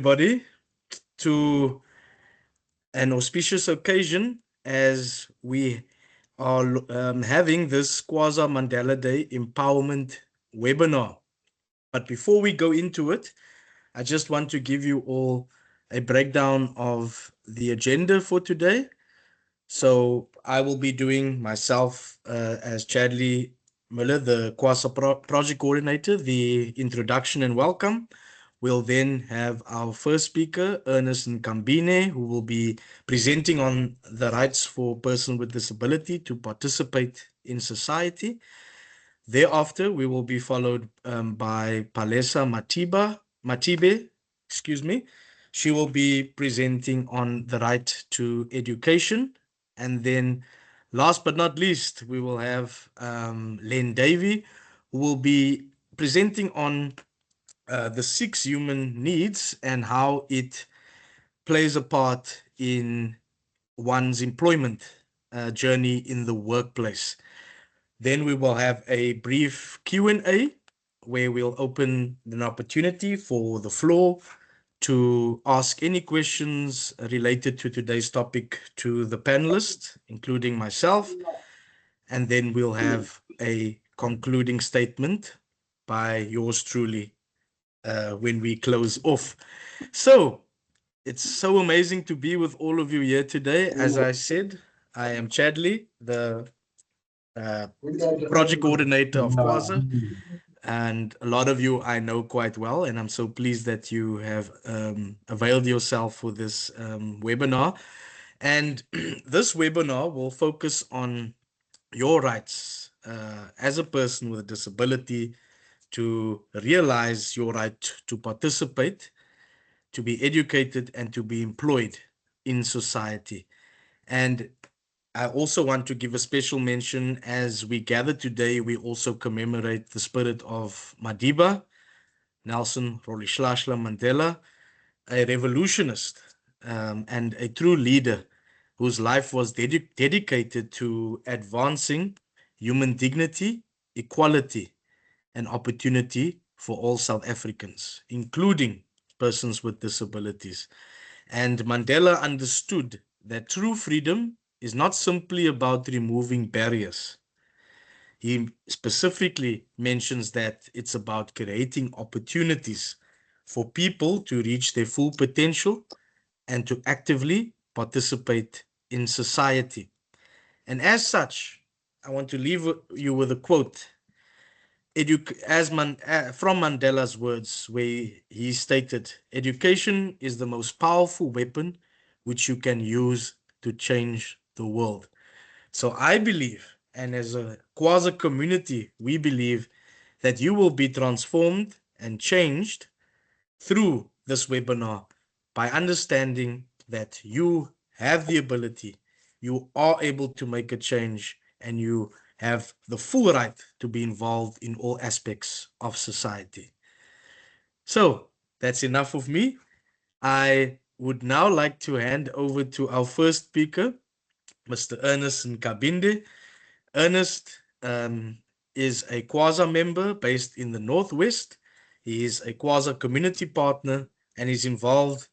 everybody to an auspicious occasion as we are having this QASA Mandela Day Empowerment webinar. But before we go into it, I just want to give you all a breakdown of the agenda for today. So I will be doing myself as Chadley Miller, the QASA project coordinator, the introduction and welcome. We'll then have our first speaker, Ernest Nkabinde, who will be presenting on the rights for persons with disability to participate in society. Thereafter, we will be followed by Palesa Mathibe, excuse me. She will be presenting on the right to education. And then last but not least, we will have Len Davey, who will be presenting on the 6 human needs and how it plays a part in one's employment journey in the workplace. Then we will have a brief Q&A where we'll open an opportunity for the floor to ask any questions related to today's topic to the panelists, including myself. And then we'll have a concluding statement by yours truly when we close off. So it's so amazing to be with all of you here today. As I said, I am Chadley, the project coordinator of QASA, and a lot of you I know quite well, and I'm so pleased that you have availed yourself for this webinar. And this webinar will focus on your rights as a person with a disability, to realize your right to participate, to be educated, and to be employed in society. And I also want to give a special mention as we gather today, we also commemorate the spirit of Madiba, Nelson Rolihlahla Mandela, a revolutionist and a true leader whose life was dedicated to advancing human dignity, equality, and opportunity for all South Africans, including persons with disabilities. And Mandela understood that true freedom is not simply about removing barriers. He specifically mentions that it's about creating opportunities for people to reach their full potential and to actively participate in society. And as such, I want to leave you with a quote from Mandela's words, where he stated, "Education is the most powerful weapon which you can use to change the world." So I believe, and as a QASA community, we believe that you will be transformed and changed through this webinar by understanding that you have the ability, you are able to make a change, and you have the full right to be involved in all aspects of society. So that's enough of me. I would now like to hand over to our first speaker, Mr. Ernest Nkabinde. Ernest is a QASA member based in the Northwest. He is a QASA community partner and is involved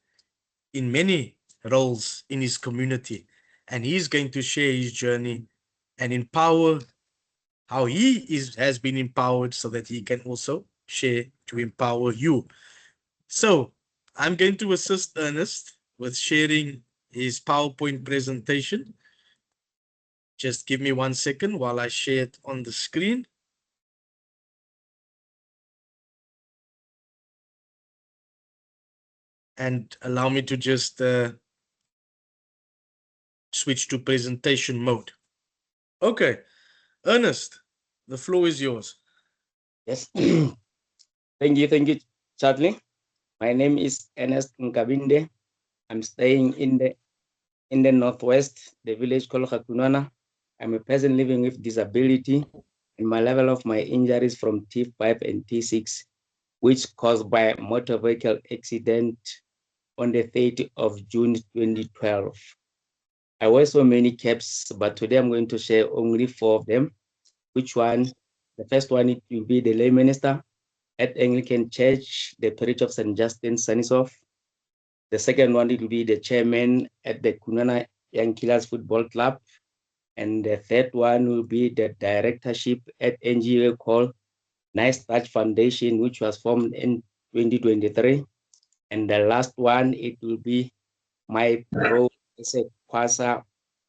in many roles in his community. And he's going to share his journey and empower how has been empowered so that he can also share to empower you. So I'm going to assist Ernest with sharing his PowerPoint presentation. Just give me 1 second while I share it on the screen. And allow me to just switch to presentation mode. Okay, Ernest, the floor is yours. Yes. Thank you, Charlie. My name is Ernest Nkabinde. I'm staying in the Northwest, the village called Hakunana. I'm a person living with disability, and my level of my injuries from T5 and T6, which caused by a motor vehicle accident on the 30th of June 2012. I wear so many caps, but today I'm going to share only 4 of them. Which one? The first one will be the lay minister at Anglican Church, the Parish of St. Justin, Sunnysoft. The second one, it will be the chairman at the Kunana Young Killers Football Club. And the third one will be the directorship at NGO called Nice Touch Foundation, which was formed in 2023. And the last one, it will be my role as a QASA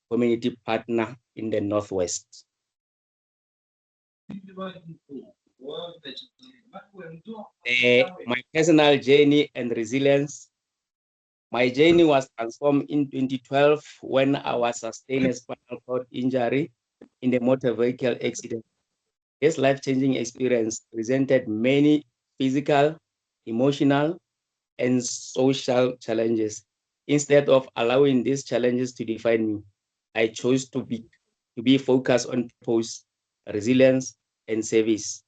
community partner in the Northwest. My personal journey and resilience. My journey was transformed in 2012 when I was sustained a spinal cord injury in a motor vehicle accident. This life-changing experience presented many physical, emotional, and social challenges. Instead of allowing these challenges to define me, I chose to be focused on purpose, resilience, and service.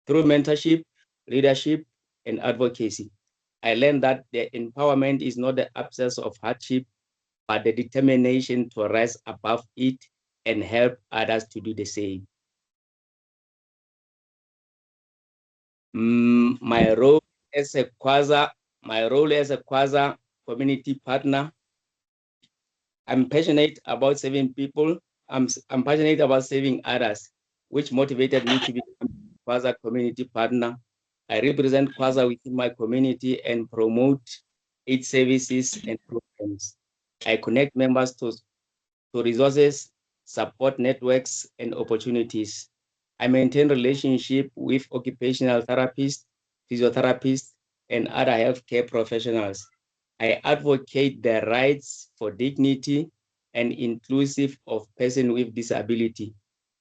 Through mentorship, leadership, and advocacy, I learned that the empowerment is not the absence of hardship, but the determination to rise above it and help others to do the same. My role as a QASA community partner, I'm passionate about serving people. I'm passionate about serving others, which motivated me to become a QASA community partner. I represent QASA within my community and promote its services and programs. I connect members to resources, support networks, and opportunities. I maintain relationship with occupational therapists, physiotherapists, and other healthcare professionals. I advocate the rights for dignity and inclusive of person with disability.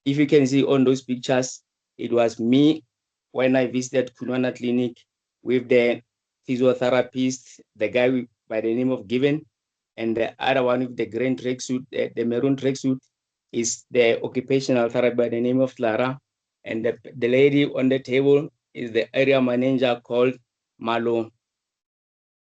If you can see on those pictures, it was me when I visited Kunwana Clinic with the physiotherapist, the guy by the name of Given, and the other one with the green tracksuit, the maroon tracksuit, is the occupational therapist by the name of Clara, and the lady on the table is the area manager called Malo.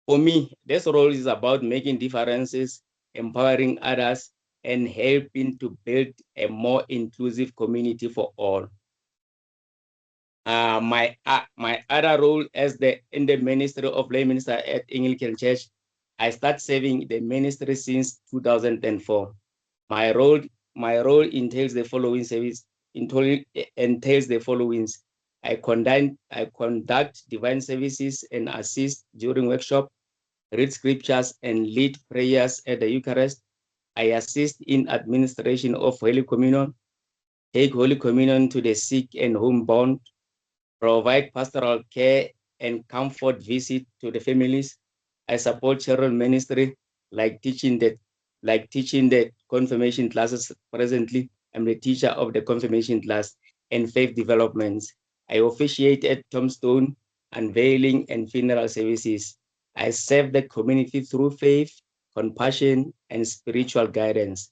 For me, this role is about making differences, empowering others, and helping to build a more inclusive community for all. My other role as in the Ministry of Lay Minister at Anglican Church, I started serving the ministry since 2004. My role entails the following service. Entails the following. I conduct divine services and assist during workshop, read scriptures and lead prayers at the Eucharist. I assist in administration of Holy Communion, take Holy Communion to the sick and homebound, provide pastoral care and comfort visit to the families. I support children ministry, like teaching the confirmation classes. Presently, I'm the teacher of the confirmation class and faith developments. I officiate at tombstone, unveiling, and funeral services. I serve the community through faith, compassion, and spiritual guidance.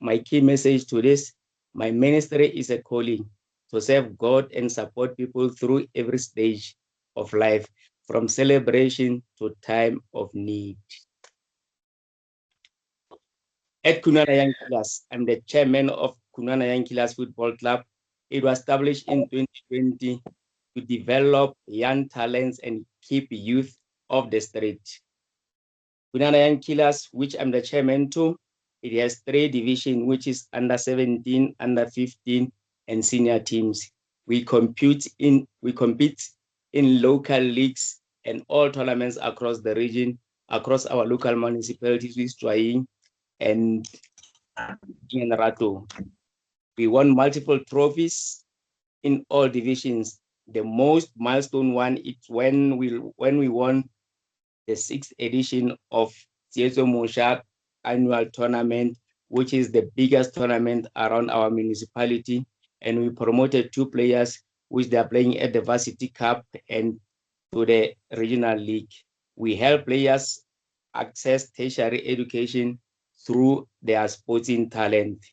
My key message to this, my ministry is a calling to serve God and support people through every stage of life, from celebration to time of need. At Kunana Young Killers, I'm the chairman of Kunana Young Killers Football Club. It was established in 2020 to develop young talents and keep youth off the street. Kunana Young Killers, which I'm the chairman to, it has 3 divisions, which is under 17, under 15, and senior teams. We compete in local leagues and all tournaments across the region, across our local municipalities with Trying and Rato. We won multiple trophies in all divisions. The most milestone one is when we won the 6th edition of Tieto Moshak annual tournament, which is the biggest tournament around our municipality. And we promoted 2 players, which they are playing at the Varsity Cup and to the regional league. We help players access tertiary education through their sporting talent.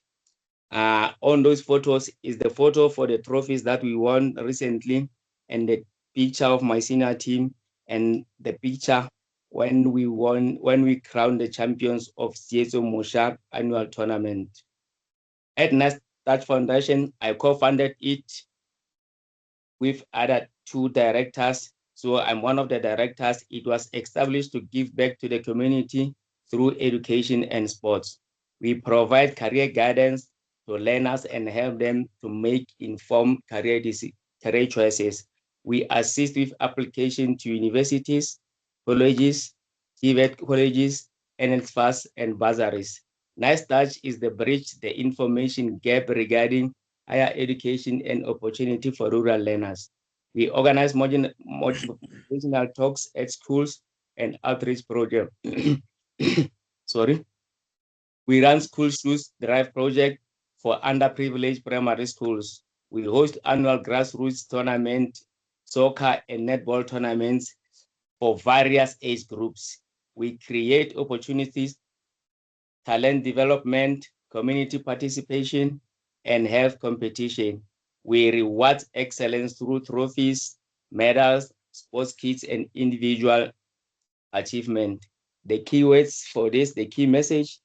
On those photos is the photo for the trophies that we won recently, and the picture of my senior team, and the picture when we crowned the champions of Tieto Moshak annual tournament. At Ernest Touch Foundation, I co-founded it with other 2 directors So I'm one of the directors. It was established to give back to the community through education and sports. We provide career guidance to learners and help them to make informed career choices. We assist with application to universities, colleges, TVET colleges, NSFAS, and bursaries. Nice Touch is the bridge, the information gap regarding higher education and opportunity for rural learners. We organize motivational talks at schools and outreach program. Sorry. We run school shoes drive project for underprivileged primary schools. We host annual grassroots tournament, soccer and netball tournaments for various age groups. We create opportunities, talent development, community participation, and health competition. We reward excellence through trophies, medals, sports kits, and individual achievement. The keywords for this, the key message,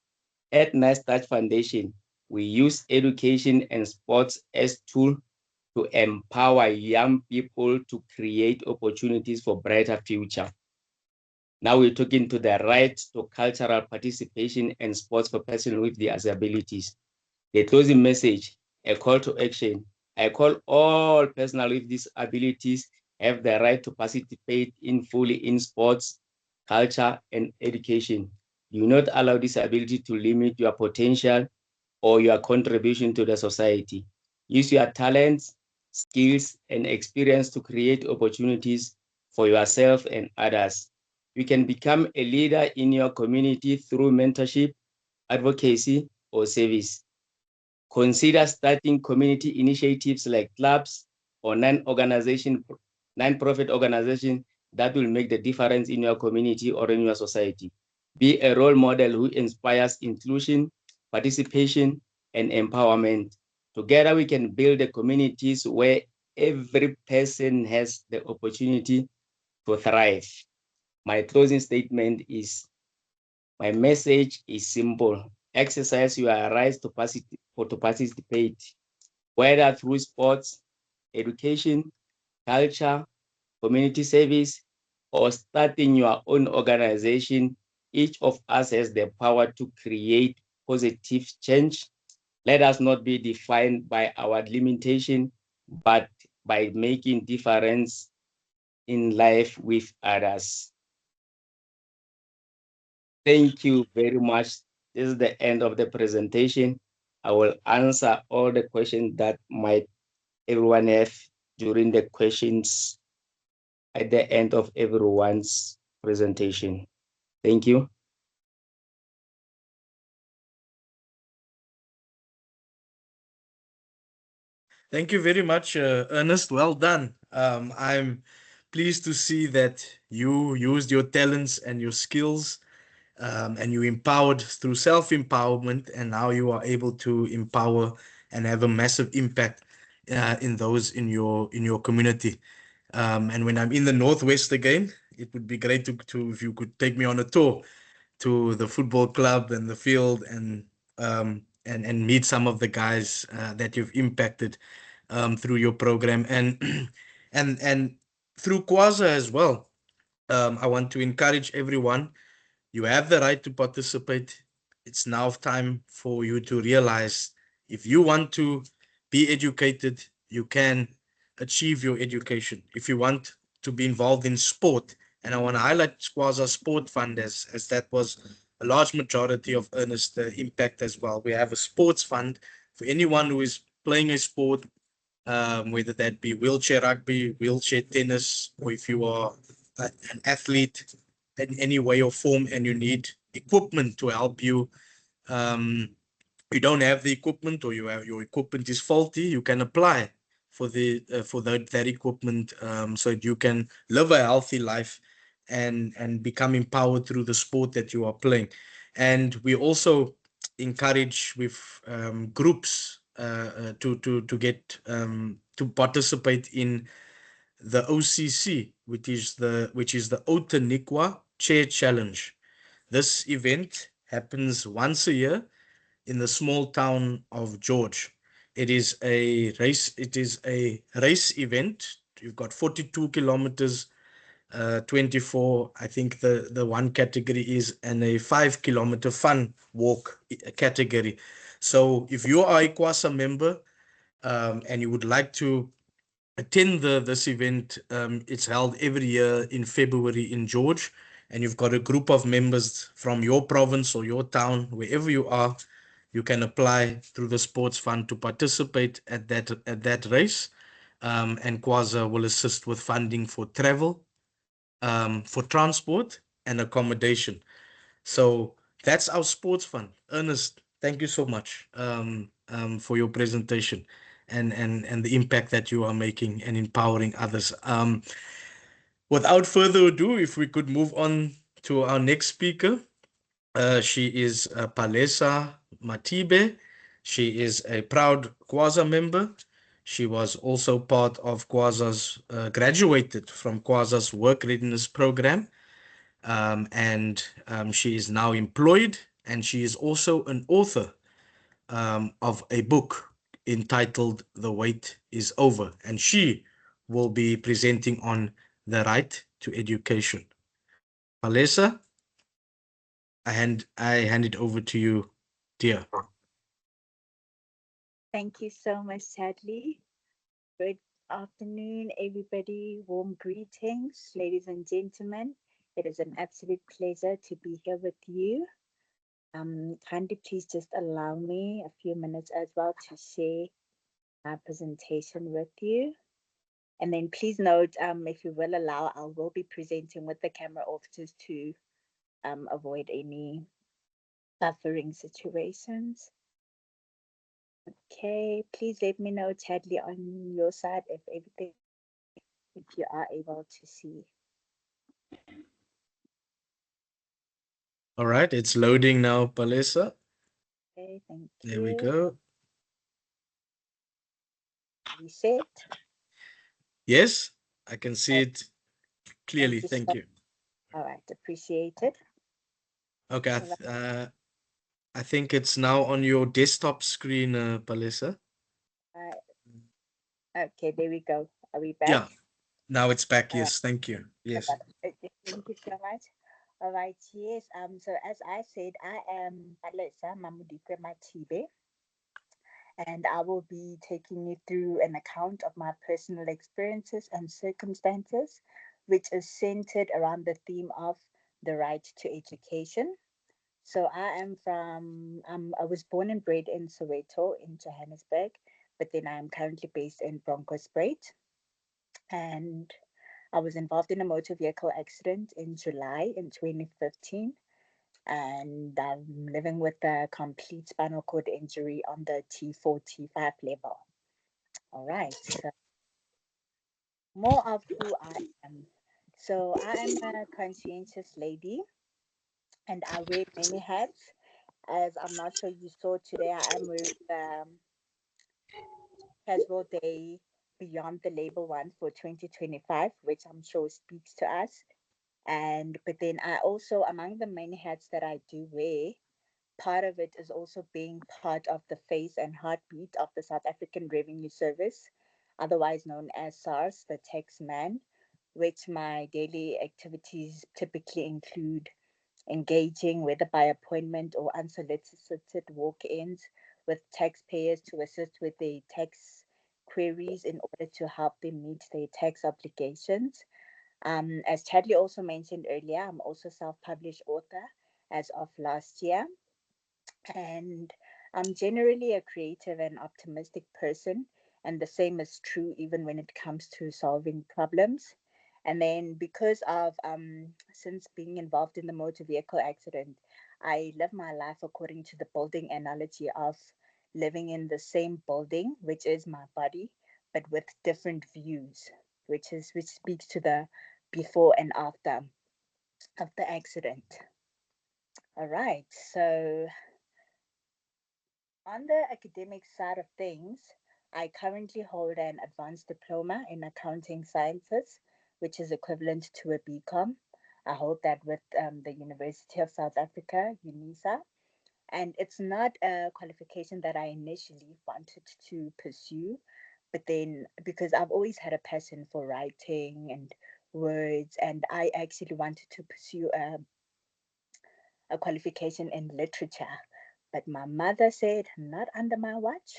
at Nice Touch Foundation, we use education and sports as tool to empower young people to create opportunities for brighter future. Now we're talking to the right to cultural participation and sports for persons with disabilities. The closing message, a call to action. I call all personnel with disabilities have the right to participate in fully in sports, culture, and education. Do not allow disability to limit your potential or your contribution to the society. Use your talents, skills, and experience to create opportunities for yourself and others. You can become a leader in your community through mentorship, advocacy, or service. Consider starting community initiatives like clubs or non-profit organization that will make the difference in your community or in your society. Be a role model who inspires inclusion, participation, and empowerment. Together, we can build the communities where every person has the opportunity to thrive. My closing statement is, my message is simple. Exercise your right to participate, whether through sports, education, culture, community service, or starting your own organization. Each of us has the power to create positive change. Let us not be defined by our limitation, but by making difference in life with others. Thank you very much. This is the end of the presentation. I will answer all the questions that might everyone have during the questions at the end of everyone's presentation. Thank you. Thank you very much, Ernest. Well done. I'm pleased to see that you used your talents and your skills, and you empowered through self-empowerment, and now you are able to empower and have a massive impact in those in your community. And when I'm in the Northwest again, it would be great to if you could take me on a tour to the football club and the field, and meet some of the guys that you've impacted through your program, and and through QASA as well. I want to encourage everyone. You have the right to participate. It's now time for you to realize, if you want to be educated, you can achieve your education. If you want to be involved in sport, and I want to highlight Squaza Sport Fund, as that was a large majority of Ernest impact as well. We have a sports fund for anyone who is playing a sport, whether that be wheelchair rugby, wheelchair tennis, or if you are an athlete in any way or form and you need equipment to help you, um, you don't have the equipment, or your equipment is faulty, you can apply for that equipment, so that you can live a healthy life and become empowered through the sport that you are playing. And we also encourage with groups to participate in the OCC, which is the Outeniqua Chair Challenge. This event happens once a year in the small town of George. It is a race. It is a race event. You've got 42 kilometers 24. I think the one category is and a 5 kilometer fun walk category. So if you are a QASA member and you would like to attend this event, it's held every year in February in George, and you've got a group of members from your province or your town, wherever you are. You can apply through the sports fund to participate at that race, and QASA will assist with funding for travel, for transport and accommodation. So that's our sports fund. Ernest, thank you so much for your presentation and the impact that you are making and empowering others. Without further ado, if we could move on to our next speaker. She is Palesa Mathibe. She is a proud QASA member. She was also part of QASA's, graduated from QASA's work readiness program, and she is now employed, and she is also an author of a book entitled The Wait is Over, and she will be presenting on the right to education. Palesa, I hand it over to you, dear. Thank you so much, Chadley. Good afternoon, everybody. Warm greetings, ladies and gentlemen. It is an absolute pleasure to be here with you. Kindly please just allow me a few minutes as well to share my presentation with you. And then please note, if you will allow, I will be presenting with the camera off just to avoid any buffering situations. Okay, please let me know, Chadley, on your side if everything is okay, if you are able to see. All right, it's loading now, Palesa. Okay, thank There we you. go. Reset. Yes, I can see Oh, it clearly. thank you Thank so. you. All right, appreciate it. Okay, All right, I think it's now on your desktop screen, Palesa. uh, okay, there we go. Are we back? Yeah, now it's back. All right, Yes, thank you. Yes. okay, thank you so much. All right, yes. So as I said, I am Palesa Mathibe, and I will be taking you through an account of my personal experiences and circumstances, which is centered around the theme of the right to education. So I was born and bred in Soweto in Johannesburg, but then I'm currently based in Bronkhorstspruit. And I was involved in a motor vehicle accident in July in 2015. And I'm living with a complete spinal cord injury on the T4, T5 level. All right, so more of who I am. So I am a conscientious lady and I wear many hats. As I'm not sure you saw today, I am wearing the casual day beyond the label one for 2025, which I'm sure speaks to us. And but then I also, among the many hats that I do wear, part of it is also being part of the face and heartbeat of the South African Revenue Service, otherwise known as SARS, the tax man, which my daily activities typically include engaging, whether by appointment or unsolicited walk ins, with taxpayers to assist with their tax queries in order to help them meet their tax obligations. As Chadley also mentioned earlier, I'm also self-published author as of last year, and I'm generally a creative and optimistic person, and the same is true even when it comes to solving problems. And then, because of since being involved in the motor vehicle accident, I live my life according to the building analogy of living in the same building, which is my body, but with different views, which speaks to the before and after of the accident. All right, so on the academic side of things, I currently hold an advanced diploma in accounting sciences, which is equivalent to a BCom. I hold that with the University of South Africa, UNISA. And it's not a qualification that I initially wanted to pursue, but then because I've always had a passion for writing and words, and I actually wanted to pursue a qualification in literature. But my mother said, not under my watch.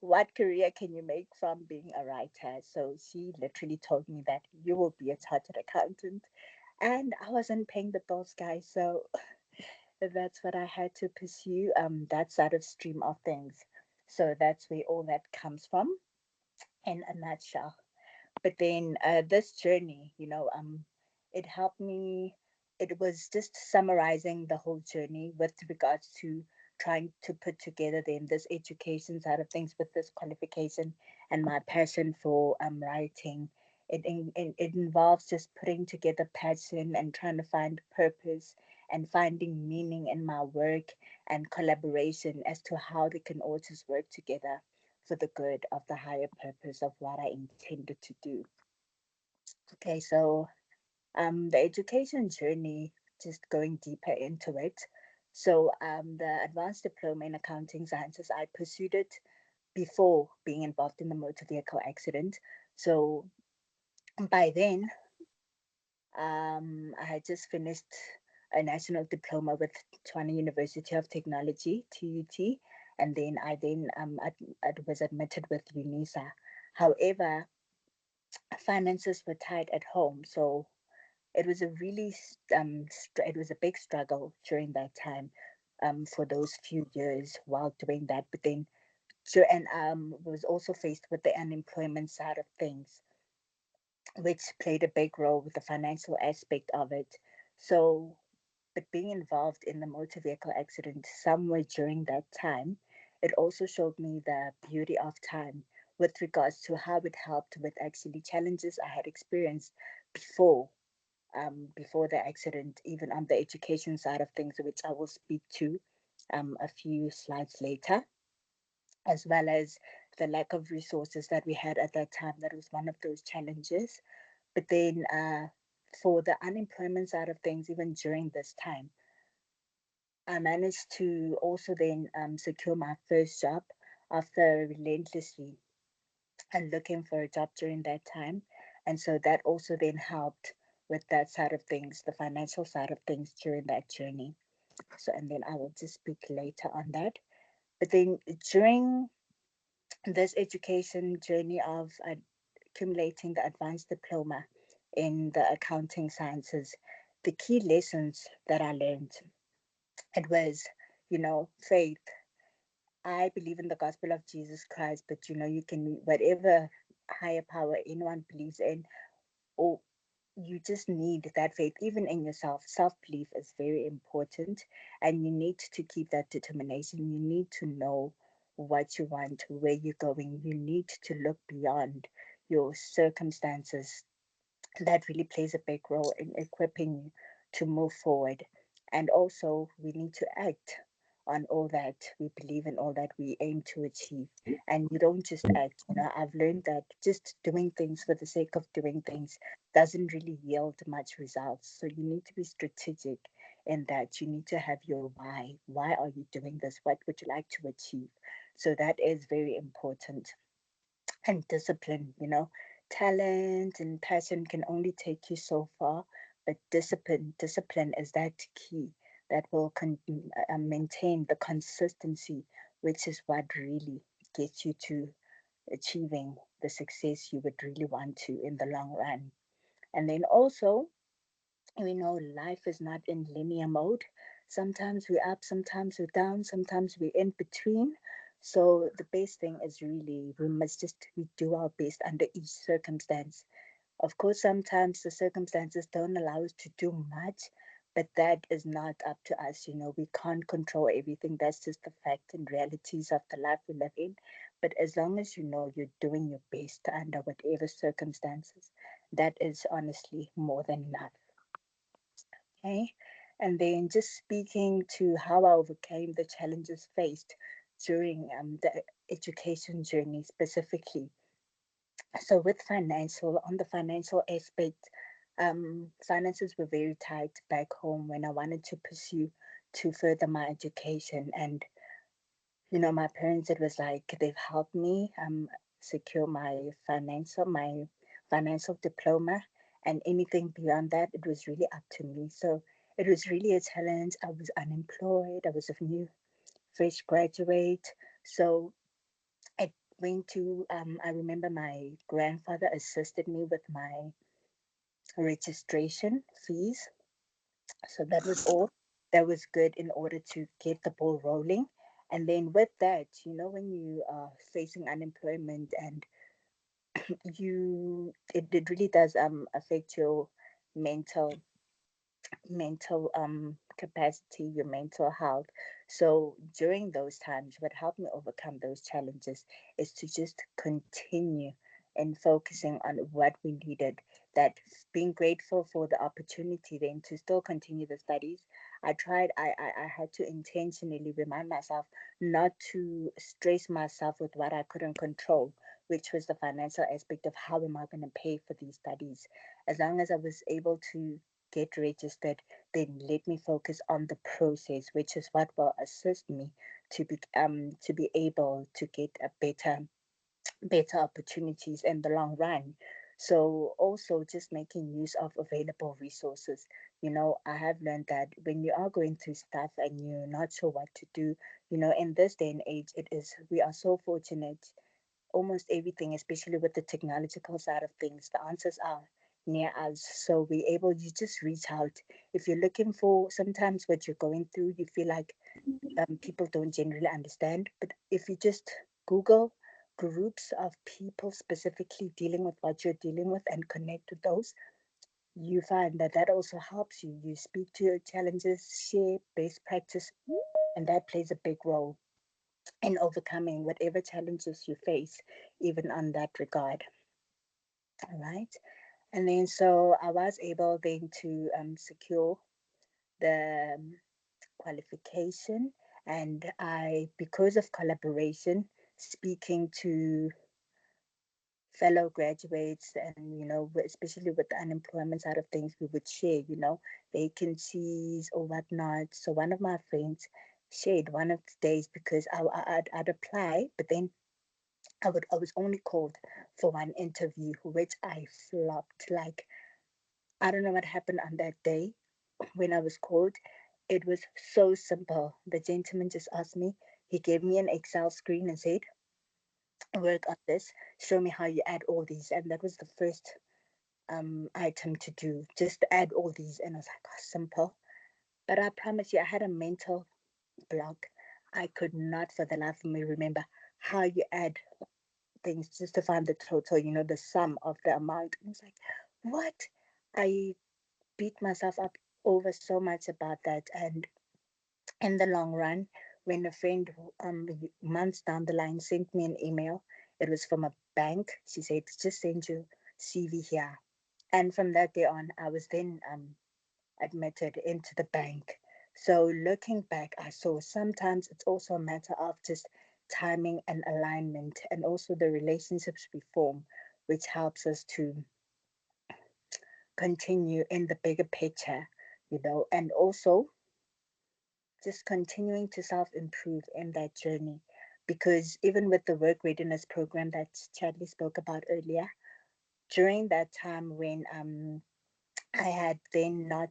What career can you make from being a writer? So she literally told me that you will be a chartered accountant. And I wasn't paying the bills, guys. So that's what I had to pursue, that side of stream of things. So that's where all that comes from in a nutshell. But then this journey, it helped me. It was just summarizing the whole journey with regards to trying to put together then this education side of things with this qualification and my passion for writing. It involves just putting together passion and trying to find purpose and finding meaning in my work and collaboration as to how they can all just work together for the good of the higher purpose of what I intended to do. Okay, so the education journey, just going deeper into it. So the advanced diploma in accounting sciences, I pursued it before being involved in the motor vehicle accident. So by then, I had just finished a national diploma with Tshwane University of Technology, TUT, and then I was admitted with UNISA. However, finances were tight at home, so it was a really it was a big struggle during that time, for those few years while doing that. But then, so and was also faced with the unemployment side of things, which played a big role with the financial aspect of it. So, but being involved in the motor vehicle accident somewhere during that time, it also showed me the beauty of time with regards to how it helped with actually challenges I had experienced before, before the accident, even on the education side of things, which I will speak to a few slides later, as well as the lack of resources that we had at that time. That was one of those challenges. But then, for the unemployment side of things, even during this time, I managed to also then secure my first job after relentlessly and looking for a job during that time. And so that also then helped with that side of things, the financial side of things during that journey. So, and then I will just speak later on that. But then during this education journey of accumulating the advanced diploma in the accounting sciences, the key lessons that I learned, it was, faith. I believe in the gospel of Jesus Christ, but you can, whatever higher power anyone believes in, or you just need that faith, even in yourself. Self belief is very important, and you need to keep that determination. You need to know what you want, where you're going. You need to look beyond your circumstances. That really plays a big role in equipping you to move forward. And also, we need to act on all that we believe in, all that we aim to achieve. And you don't just act. I've learned that just doing things for the sake of doing things doesn't really yield much results. So you need to be strategic in that. You need to have your why. Why are you doing this? What would you like to achieve? So that is very important. And discipline, talent and passion can only take you so far, but discipline is that key that will maintain the consistency, which is what really gets you to achieving the success you would really want to in the long run. And then also, we know life is not in linear mode. Sometimes we're up, sometimes we're down, sometimes we're in between. So the best thing is really we must just we do our best under each circumstance. Of course, sometimes the circumstances don't allow us to do much, but that is not up to us. We can't control everything. That's just the fact and realities of the life we live in. But as long as you know you're doing your best under whatever circumstances, that is honestly more than enough. Okay. And then just speaking to how I overcame the challenges faced during the education journey specifically. So with on the financial aspect, finances were very tight back home when I wanted to pursue to further my education. And, my parents, it was like they've helped me secure my financial diploma. And anything beyond that, it was really up to me. So it was really a challenge. I was unemployed. I was a new, fresh graduate. So I went to, I remember my grandfather assisted me with my registration fees. So that was all. That was good in order to get the ball rolling. And then with that, when you are facing unemployment and it really does affect your mental capacity, your mental health. So during those times, what helped me overcome those challenges is to just continue and focusing on what we needed. That being grateful for the opportunity then to still continue the studies. I had to intentionally remind myself not to stress myself with what I couldn't control, which was the financial aspect of how am I going to pay for these studies. As long as I was able to get registered, then let me focus on the process, which is what will assist me to be able to get a better opportunities in the long run. So also just making use of available resources. I have learned that when you are going through stuff and you're not sure what to do, in this day and age, we are so fortunate. Almost everything, especially with the technological side of things, the answers are near us. So you just reach out. If you're looking for sometimes what you're going through, you feel like people don't generally understand. But if you just Google groups of people specifically dealing with what you're dealing with and connect with those, you find that that also helps you. You speak to your challenges, share best practice, and that plays a big role in overcoming whatever challenges you face, even on that regard. All right. And then so I was able then to secure the qualification, and because of collaboration, speaking to fellow graduates, and especially with the unemployment side of things, we would share vacancies or whatnot. So one of my friends shared one of the days because I'd apply, but then I was only called for one interview, which I flopped. Like, I don't know what happened on that day when I was called. It was so simple. The gentleman just asked me, he gave me an Excel screen and said, work on this, show me how you add all these. And that was the first item to do, just to add all these. And I was like, oh, simple. But I promise you, I had a mental block. I could not for the life of me remember how you add things just to find the total, the sum of the amount. And I was like, what? I beat myself up over so much about that. And in the long run, when a friend months down the line sent me an email, it was from a bank. She said, just send your CV here. And from that day on, I was then admitted into the bank. So looking back, I saw sometimes it's also a matter of just timing and alignment, and also the relationships we form, which helps us to continue in the bigger picture, and also just continuing to self improve in that journey. Because even with the work readiness program that Chadley spoke about earlier, during that time when I had then not,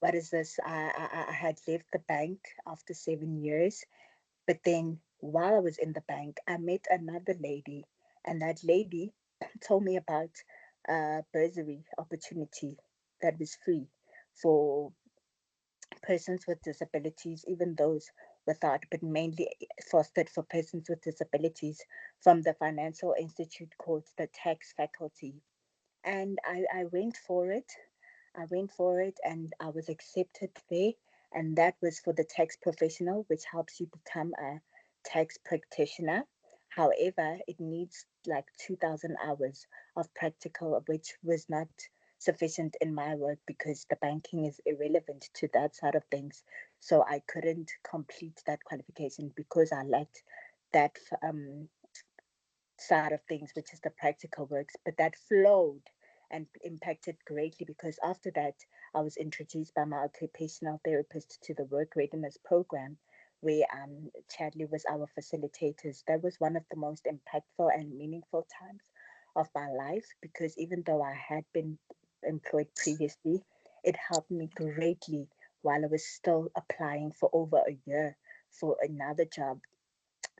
what is this? I had left the bank after 7 years, but then while I was in the bank, I met another lady, and that lady told me about a bursary opportunity that was free for persons with disabilities, even those without, but mainly fostered for persons with disabilities from the financial institute called the tax faculty. And I went for it. I went for it and I was accepted there. And that was for the tax professional, which helps you become a tax practitioner. However, it needs like 2,000 hours of practical, which was not sufficient in my work because the banking is irrelevant to that side of things. So I couldn't complete that qualification because I lacked that side of things, which is the practical works, but that flowed and impacted greatly because after that, I was introduced by my occupational therapist to the work readiness program, where Chadley was our facilitators. That was one of the most impactful and meaningful times of my life, because even though I had been employed previously, it helped me greatly while I was still applying for over a year for another job,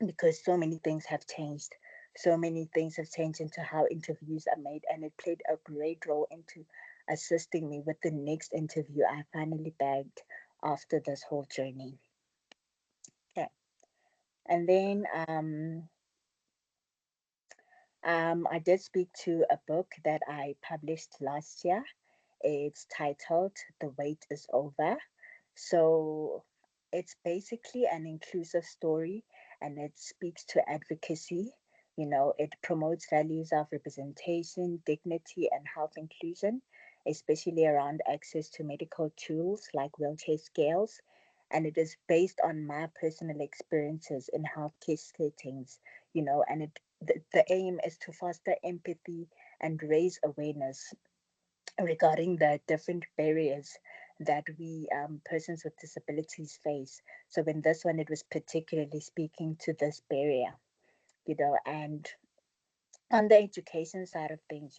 because so many things have changed. So many things have changed into how interviews are made, and it played a great role into assisting me with the next interview I finally bagged after this whole journey. Okay. And then I did speak to a book that I published last year. It's titled The Wait is Over. So it's basically an inclusive story, and it speaks to advocacy. You know, it promotes values of representation, dignity, and health inclusion, especially around access to medical tools like wheelchair scales. And it is based on my personal experiences in healthcare settings, and the aim is to foster empathy and raise awareness regarding the different barriers that we persons with disabilities face. So in this one, it was particularly speaking to this barrier, and on the education side of things,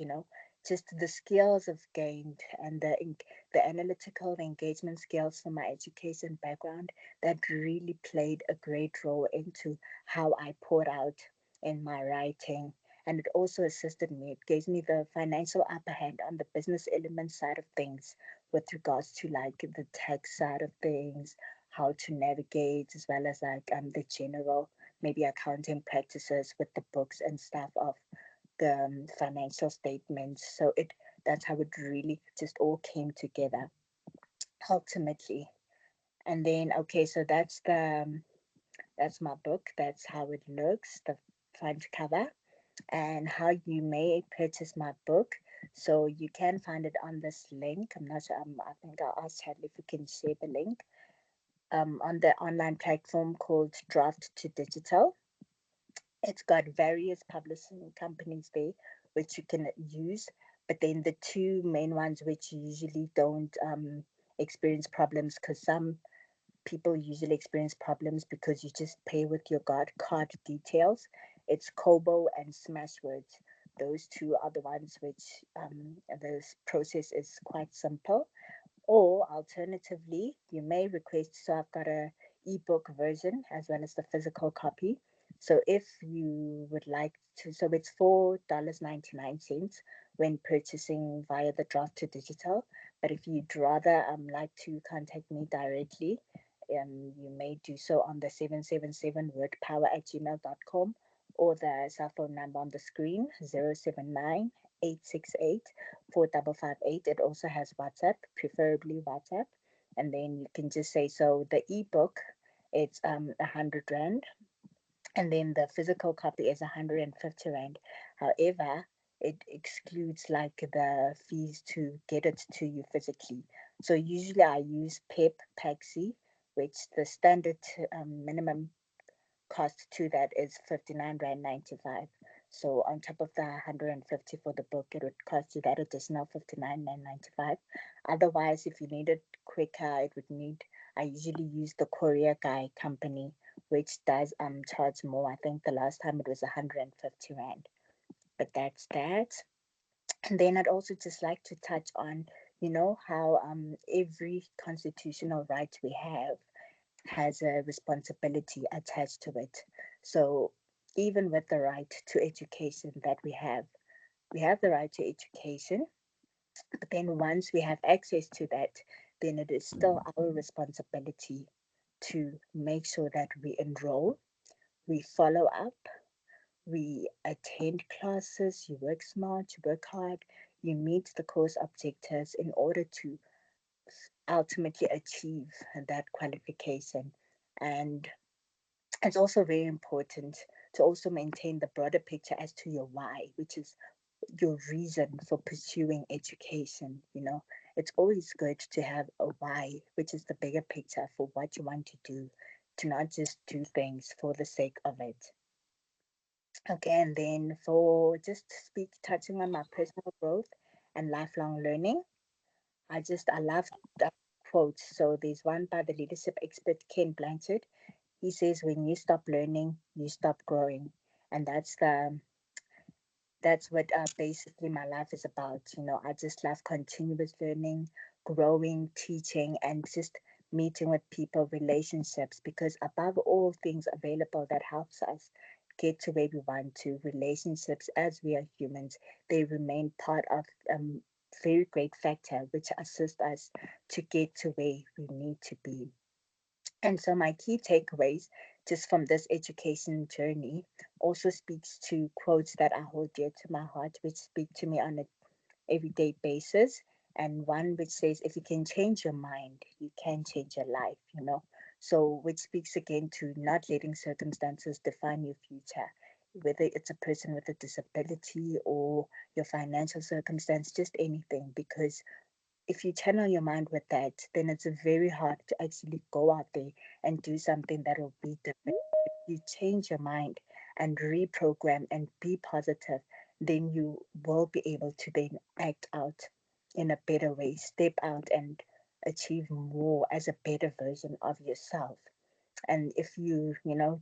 just the skills I've gained and the analytical engagement skills from my education background, that really played a great role into how I poured out in my writing. And it also assisted me. It gave me the financial upper hand on the business element side of things, with regards to like the tax side of things, how to navigate, as well as like the general maybe accounting practices with the books and stuff of the financial statements. So that's how it really just all came together ultimately. And then okay, so that's my book. That's how it looks, the front cover, and how you may purchase my book. So you can find it on this link. I'm not sure. I think I'll ask Chadley if we can share the link. On the online platform called Draft to Digital. It's got various publishing companies there which you can use, but then the two main ones which usually don't experience problems, because some people usually experience problems because you just pay with your card details. It's Kobo and Smashwords. Those two are the ones which the process is quite simple. Or alternatively, you may request, so I've got a ebook version as well as the physical copy. So if you would like to, so it's $4.99 when purchasing via the draft to digital. But if you'd rather like to contact me directly, you may do so on the 777wordpower@gmail.com, or the cell phone number on the screen, 079 868 4558. It also has WhatsApp, preferably WhatsApp. And then you can just say, so the ebook, it's 100 Rand, and then the physical copy is 150 Rand. However, it excludes like the fees to get it to you physically. So usually I use PEP Paxi, which the standard minimum cost to that is 59 Rand 95. So on top of the 150 for the book, it would cost you that additional 59 Rand 95. Otherwise, if you need it quicker, it would need, I usually use the courier guy company, which does charge more. I think the last time it was 150 Rand. But that's that. And then I'd also just like to touch on, how every constitutional right we have has a responsibility attached to it. So even with the right to education that we have the right to education, but then once we have access to that, then it is still our responsibility to make sure that we enroll, we follow up, we attend classes, you work smart, you work hard, you meet the course objectives in order to ultimately achieve that qualification. And it's also very important to also maintain the broader picture as to your why, which is your reason for pursuing education. It's always good to have a why, which is the bigger picture for what you want to do, to not just do things for the sake of it. Okay, and then for just speak touching on my personal growth and lifelong learning, I love the quotes. So there's one by the leadership expert Ken Blanchard. He says, when you stop learning, you stop growing. And that's That's what basically my life is about. I just love continuous learning, growing, teaching, and just meeting with people, relationships, because above all things available that helps us get to where we want to, relationships as we are humans, they remain part of very great factor which assist us to get to where we need to be. And so, my key takeaways just from this education journey also speaks to quotes that I hold dear to my heart, which speak to me on an everyday basis. And one which says, if you can change your mind, you can change your life. So, which speaks again to not letting circumstances define your future, whether it's a person with a disability or your financial circumstance, just anything, because if you channel your mind with that, then it's very hard to actually go out there and do something that will be different. If you change your mind and reprogram and be positive, then you will be able to then act out in a better way, step out and achieve more as a better version of yourself. And if you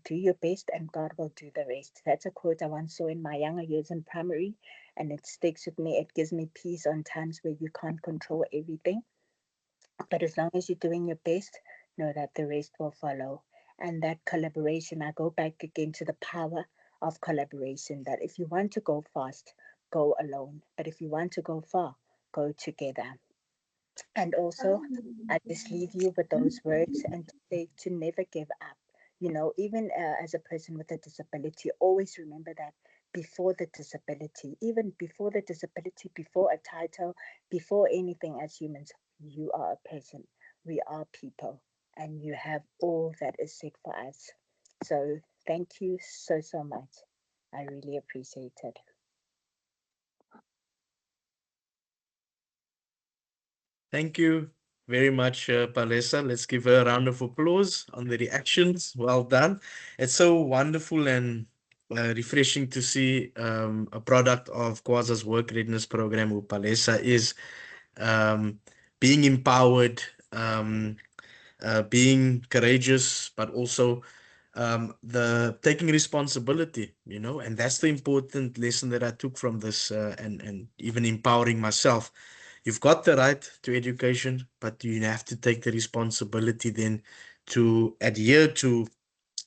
do your best and God will do the rest. That's a quote I once saw in my younger years in primary, and it sticks with me. It gives me peace on times where you can't control everything. But as long as you're doing your best, know that the rest will follow. And that collaboration, I go back again to the power of collaboration, that if you want to go fast, go alone. But if you want to go far, go together. And also, I just leave you with those words and to say to never give up. Even as a person with a disability, always remember that before the disability, even before the disability, before a title, before anything as humans, you are a person. We are people, and you have all that is set for us. So, thank you so, so much. I really appreciate it. Thank you very much, Palesa. Let's give her a round of applause on the reactions. Well done. It's so wonderful and refreshing to see a product of QASA's work readiness program, who Palesa is um, being empowered, being courageous, but also the taking responsibility, and that's the important lesson that I took from this, and even empowering myself. You've got the right to education, but you have to take the responsibility then to adhere to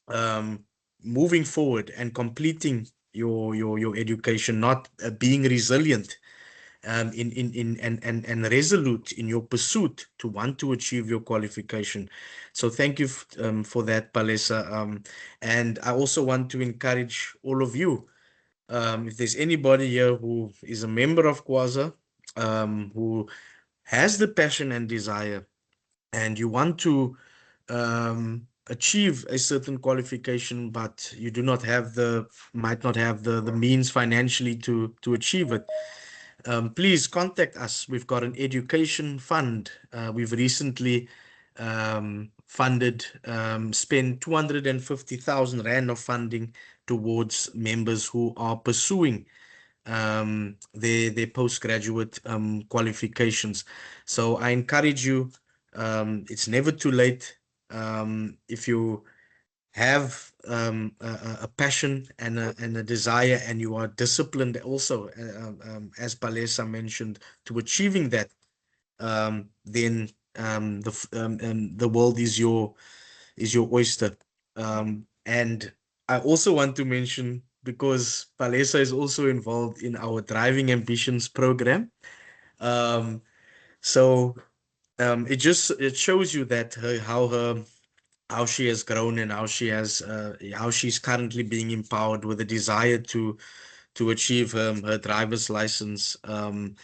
um, moving forward and completing your education, not being resilient and resolute in your pursuit to want to achieve your qualification. So thank you for that, Palesa. And I also want to encourage all of you, if there's anybody here who is a member of QASA, who has the passion and desire, and you want to achieve a certain qualification, but you do not have might not have the means financially to achieve it, please contact us. We've got an education fund. We've recently spent 250,000 Rand of funding towards members who are pursuing their postgraduate qualifications. So I encourage you, it's never too late. If you have a passion and a desire, and you are disciplined also, as Palesa mentioned, to achieving that, then the world is your oyster. And I also want to mention, because Palesa is also involved in our Driving Ambitions program. Um, so it shows you that how she has grown, and how she's currently being empowered with a desire to achieve her driver's license. So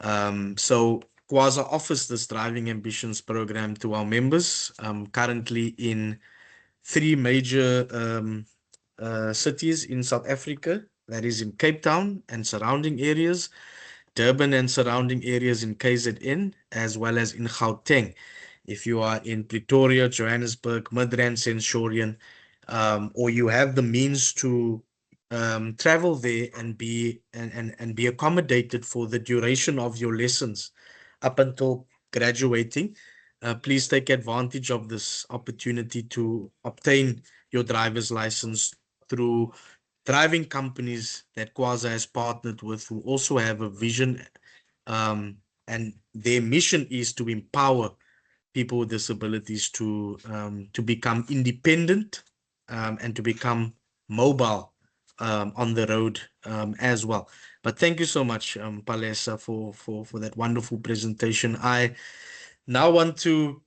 QASA offers this Driving Ambitions program to our members, currently in three major cities in South Africa. That is in Cape Town and surrounding areas, Durban and surrounding areas in KZN, as well as in Gauteng. If you are in Pretoria, Johannesburg, Midrand, Centurion, or you have the means to travel there and be accommodated for the duration of your lessons up until graduating, please take advantage of this opportunity to obtain your driver's license through thriving companies that QASA has partnered with who also have a vision, and their mission is to empower people with disabilities to become independent, and to become mobile, on the road, as well. But thank you so much, Palesa, for that wonderful presentation. I now want to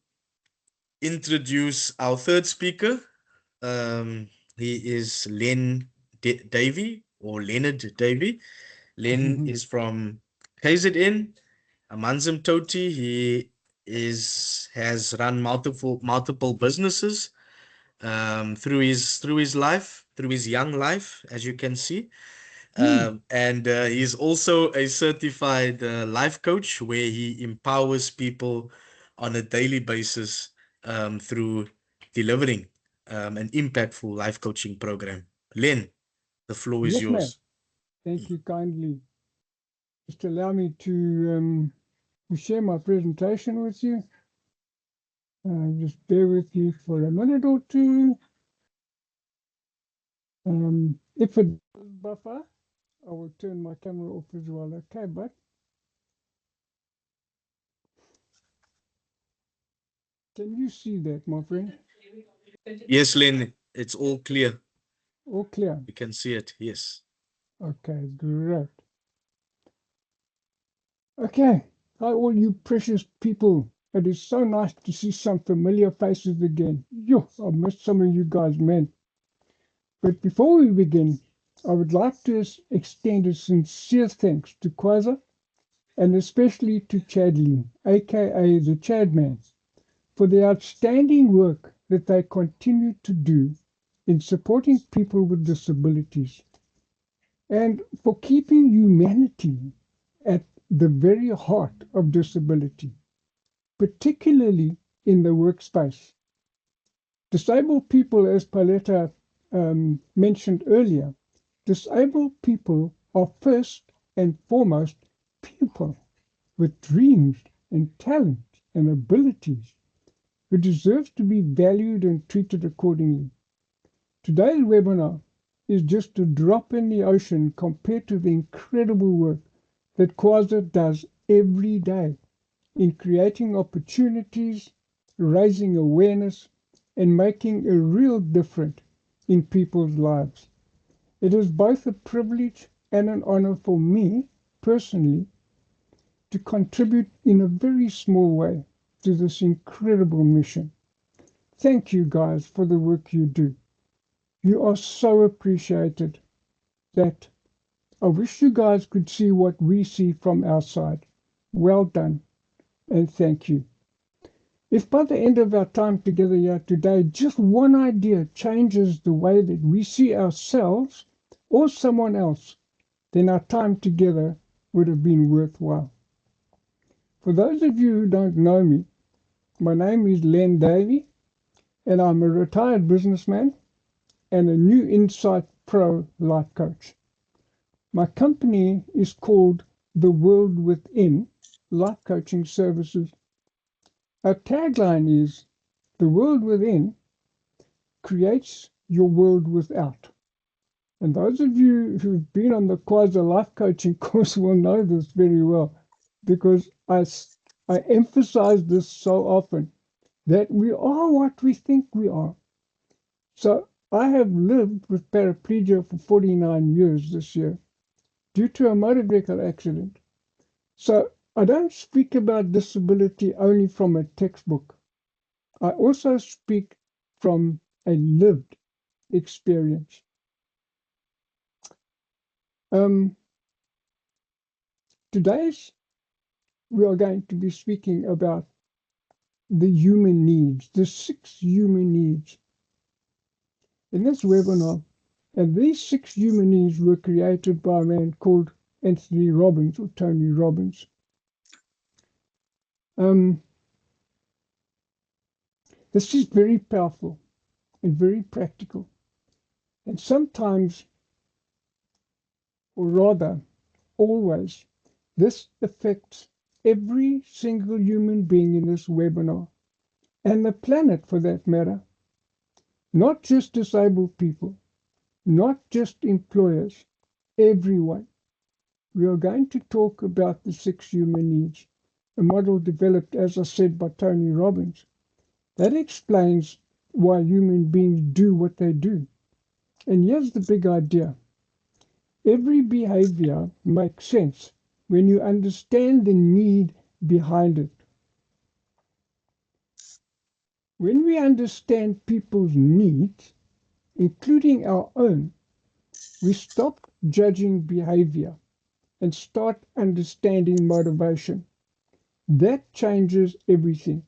introduce our third speaker. He is Len Davey, or Leonard Davey. Len is from KZN, Amanzim Toti. He has run multiple businesses, through his life, through his young life, as you can see. And he's also a certified life coach, where he empowers people on a daily basis, through delivering an impactful life coaching program. Len, the floor is Yes, ma'am. yours. Thank you kindly. Just allow me to share my presentation with you. Just bear with you for a minute or two. If it does buffer, I will turn my camera off as well. Okay, but can you see that, my friend? Yes, Len, it's all clear. All clear? You can see it. Yes. Okay, great. Okay, hi all you precious people. It is so nice to see some familiar faces again. Yo, I've missed some of you guys, man. But before we begin, I would like to extend a sincere thanks to QASA and especially to Chadley, aka the Chadman, for the outstanding work that they continue to do in supporting people with disabilities and for keeping humanity at the very heart of disability, particularly in the workspace. Disabled people, as Paleta mentioned earlier, disabled people are first and foremost people with dreams and talents and abilities who deserve to be valued and treated accordingly. Today's webinar is just a drop in the ocean compared to the incredible work that QASA does every day in creating opportunities, raising awareness, and making a real difference in people's lives. It is both a privilege and an honor for me, personally, to contribute in a very small way to this incredible mission. Thank you guys for the work you do. You are so appreciated that I wish you guys could see what we see from our side. Well done, and thank you. If by the end of our time together here today, just one idea changes the way that we see ourselves or someone else, then our time together would have been worthwhile. For those of you who don't know me, my name is Len Davey, and I'm a retired businessman and a New Insight Pro life coach. My company is called The World Within Life Coaching Services. Our tagline is, the world within creates your world without. And those of you who've been on the QASA life coaching course will know this very well, because I emphasize this so often, that we are what we think we are. So I have lived with paraplegia for 49 years this year due to a motor vehicle accident. So I don't speak about disability only from a textbook. I also speak from a lived experience. Today we are going to be speaking about the human needs, the 6 human needs in this webinar. And these 6 human needs were created by a man called Anthony Robbins, or Tony Robbins. This is very powerful and very practical. And sometimes, or rather always, this affects every single human being in this webinar, and the planet for that matter, not just disabled people, not just employers, everyone. We are going to talk about the 6 human needs, a model developed, as I said, by Tony Robbins. That explains why human beings do what they do. And here's the big idea. Every behavior makes sense when you understand the need behind it. When we understand people's needs, including our own, we stop judging behavior and start understanding motivation. That changes everything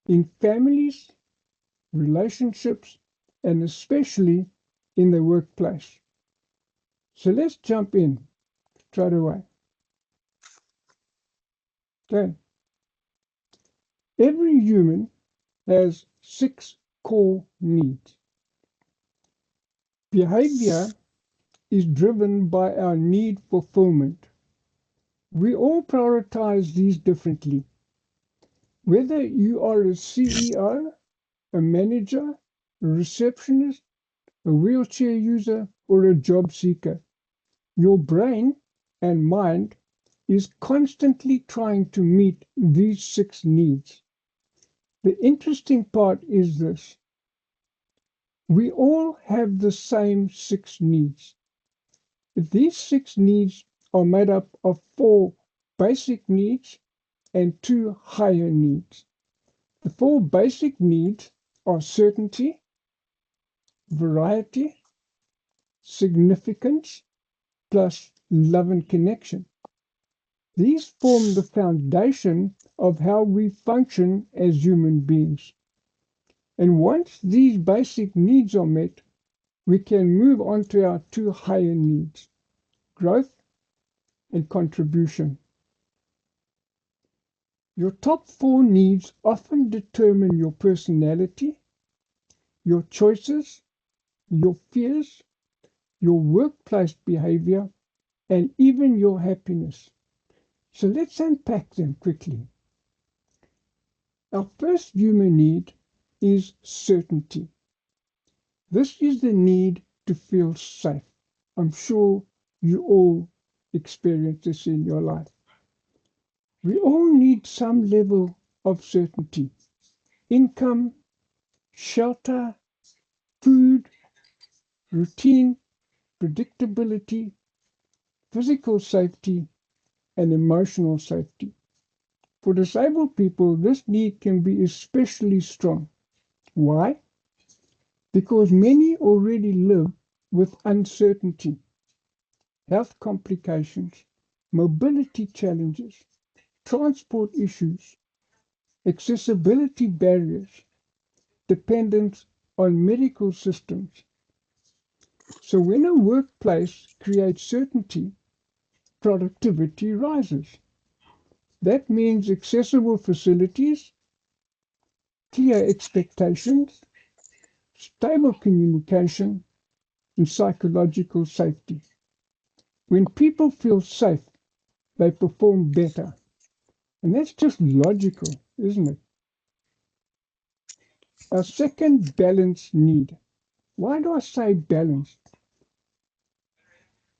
in families, relationships, and especially in the workplace. So let's jump in straight away. Okay. Every human has 6 core needs. Behavior is driven by our need for fulfillment. We all prioritize these differently. Whether you are a CEO, a manager, a receptionist, a wheelchair user, or a job seeker, your brain and mind is constantly trying to meet these 6 needs. The interesting part is this. We all have the same 6 needs. These 6 needs are made up of 4 basic needs and 2 higher needs. The 4 basic needs are certainty, variety, significance, plus love and connection. These form the foundation of how we function as human beings. And once these basic needs are met, we can move on to our 2 higher needs, growth and contribution. Your top 4 needs often determine your personality, your choices, your fears, your workplace behavior, and even your happiness. So let's unpack them quickly. Our first human need is certainty. This is the need to feel safe. I'm sure you all experience this in your life. We all need some level of certainty. Income, shelter, food, routine, predictability, physical safety, and emotional safety. For disabled people, this need can be especially strong. Why? Because many already live with uncertainty, health complications, mobility challenges, transport issues, accessibility barriers, dependence on medical systems. So when a workplace creates certainty, productivity rises. That means accessible facilities, clear expectations, stable communication, and psychological safety. When people feel safe, they perform better. And that's just logical, isn't it? Our second balance need. Why do I say balance?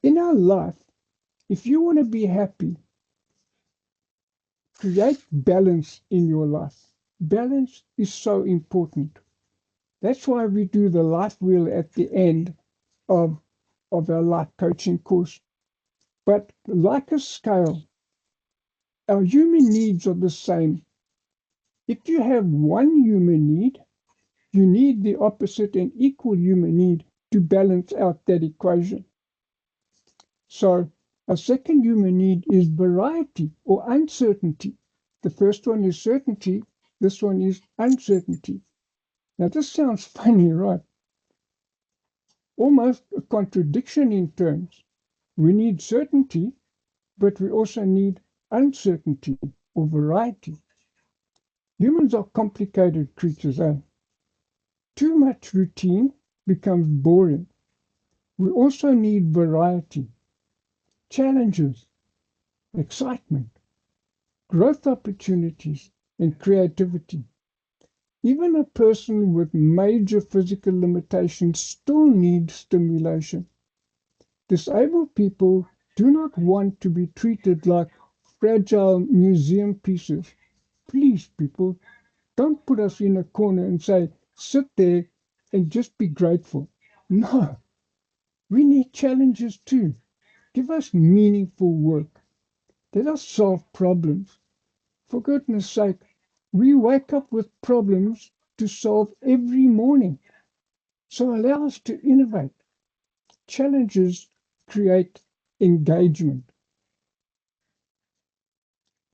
In our life, if you want to be happy, create balance in your life. Balance is so important. That's why we do the life wheel at the end of our life coaching course. But like a scale, our human needs are the same. If you have one human need, you need the opposite and equal human need to balance out that equation. So a second human need is variety or uncertainty. The first one is certainty, this one is uncertainty. Now this sounds funny, right? Almost a contradiction in terms. We need certainty, but we also need uncertainty or variety. Humans are complicated creatures, eh? Too much routine becomes boring. We also need variety, challenges, excitement, growth opportunities, and creativity. Even a person with major physical limitations still needs stimulation. Disabled people do not want to be treated like fragile museum pieces. Please, people, don't put us in a corner and say, sit there and just be grateful. No, we need challenges too. Give us meaningful work. Let us solve problems. For goodness sake, we wake up with problems to solve every morning. So allow us to innovate. Challenges create engagement.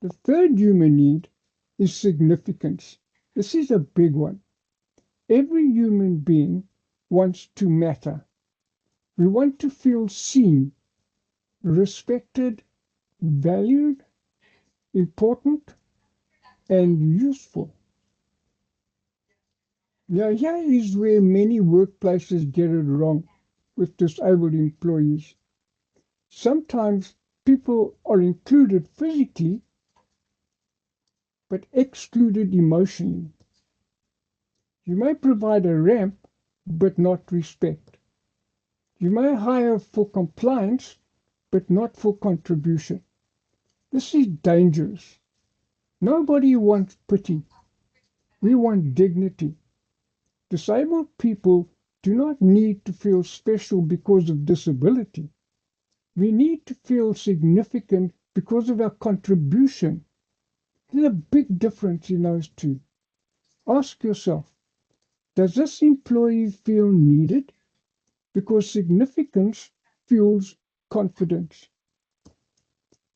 The third human need is significance. This is a big one. Every human being wants to matter. We want to feel seen, respected, valued, important, and useful. Now, here is where many workplaces get it wrong with disabled employees. Sometimes people are included physically but excluded emotionally. You may provide a ramp but not respect. You may hire for compliance but not for contribution. This is dangerous. Nobody wants pity. We want dignity. Disabled people do not need to feel special because of disability. We need to feel significant because of our contribution. There's a big difference in those two. Ask yourself, does this employee feel needed? Because significance fuels confidence.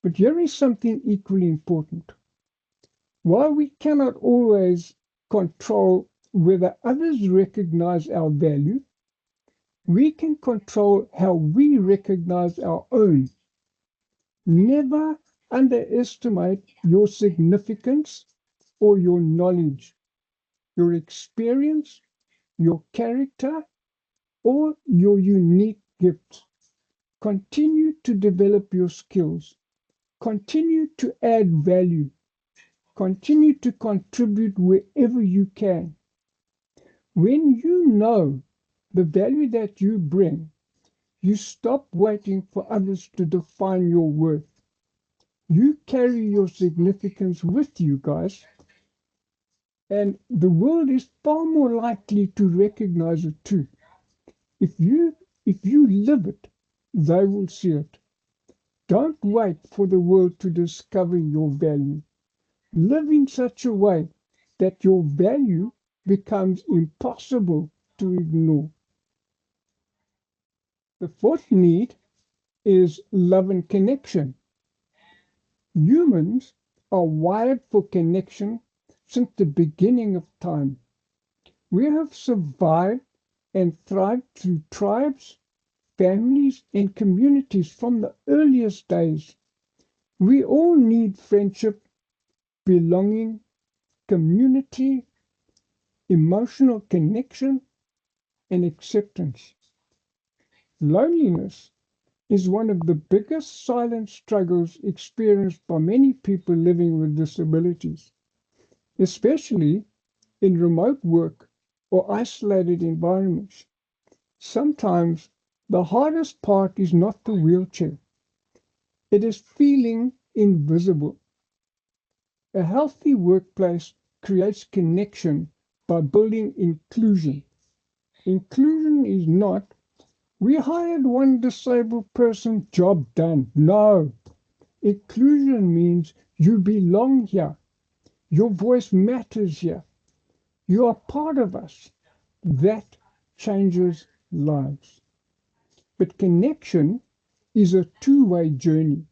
But here is something equally important. While we cannot always control whether others recognize our value, we can control how we recognize our own. Never underestimate your significance or your knowledge, your experience, your character, or your unique gifts. Continue to develop your skills. Continue to add value. Continue to contribute wherever you can. When you know the value that you bring, you stop waiting for others to define your worth. You carry your significance with you, guys, and the world is far more likely to recognize it too. If you live it, they will see it. Don't wait for the world to discover your value. Live in such a way that your value becomes impossible to ignore. The fourth need is love and connection. Humans are wired for connection since the beginning of time. We have survived and thrived through tribes, families, and communities from the earliest days. We all need friendship, belonging, community, emotional connection, and acceptance. Loneliness is one of the biggest silent struggles experienced by many people living with disabilities, especially in remote work or isolated environments. Sometimes the hardest part is not the wheelchair, it is feeling invisible. A healthy workplace creates connection by building inclusion. Inclusion is not, we hired one disabled person, job done. No. Inclusion means you belong here. Your voice matters here. You are part of us. That changes lives. But connection is a two-way journey.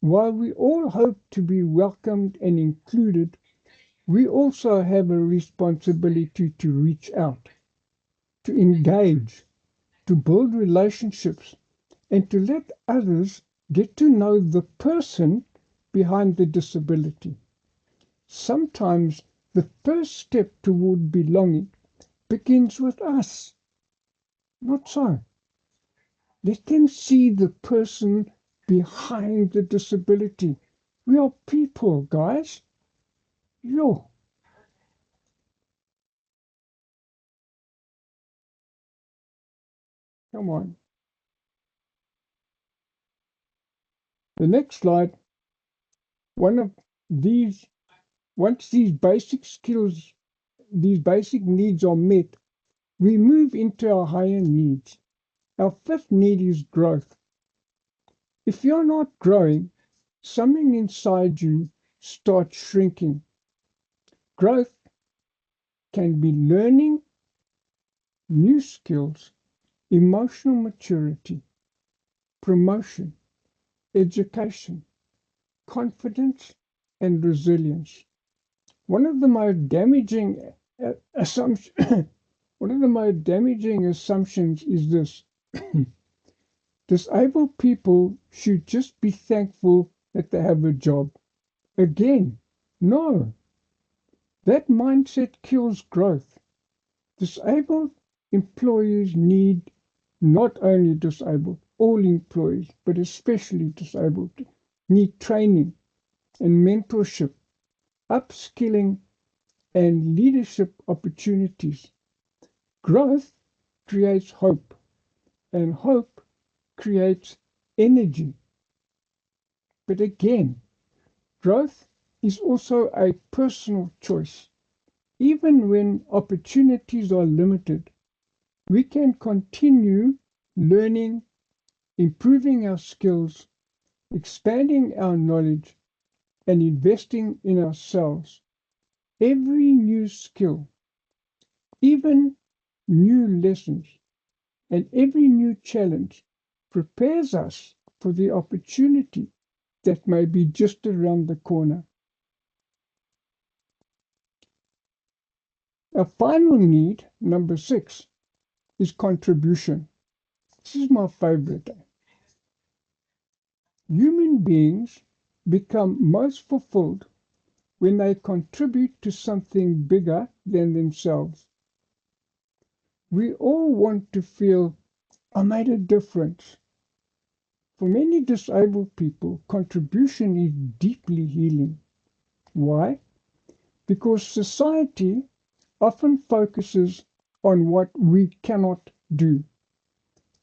While we all hope to be welcomed and included, we also have a responsibility to reach out, to engage, to build relationships, and to let others get to know the person behind the disability. Sometimes the first step toward belonging begins with us. Not so. Let them see the person behind the disability. We are people, guys. Yo. Come on. The next slide. Once these basic skills, these basic needs are met, we move into our higher needs. Our fifth need is growth. If you're not growing, something inside you starts shrinking. Growth can be learning new skills, emotional maturity, promotion, education, confidence, and resilience. One of the most damaging assumptions is this. Disabled people should just be thankful that they have a job. Again, no. That mindset kills growth. Disabled employees need, not only disabled, all employees, but especially disabled, need training and mentorship, upskilling, and leadership opportunities. Growth creates hope, and hope creates energy. But again, growth is also a personal choice. Even when opportunities are limited, we can continue learning, improving our skills, expanding our knowledge, and investing in ourselves. Every new skill, even new lessons, and every new challenge prepares us for the opportunity that may be just around the corner. Our final need, number 6, is contribution. This is my favorite. Human beings become most fulfilled when they contribute to something bigger than themselves. We all want to feel, I made a difference. For many disabled people, contribution is deeply healing. Why? Because society often focuses on what we cannot do.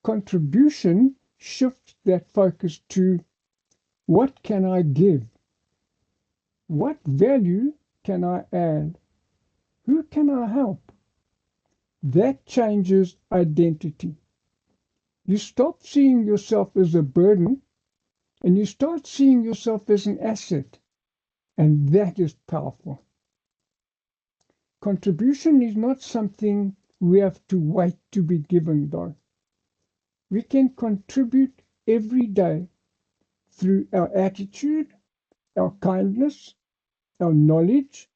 Contribution shifts that focus to what can I give? What value can I add? Who can I help? That changes identity. You stop seeing yourself as a burden and you start seeing yourself as an asset. And that is powerful. Contribution is not something we have to wait to be given, though. We can contribute every day through our attitude, our kindness, our knowledge,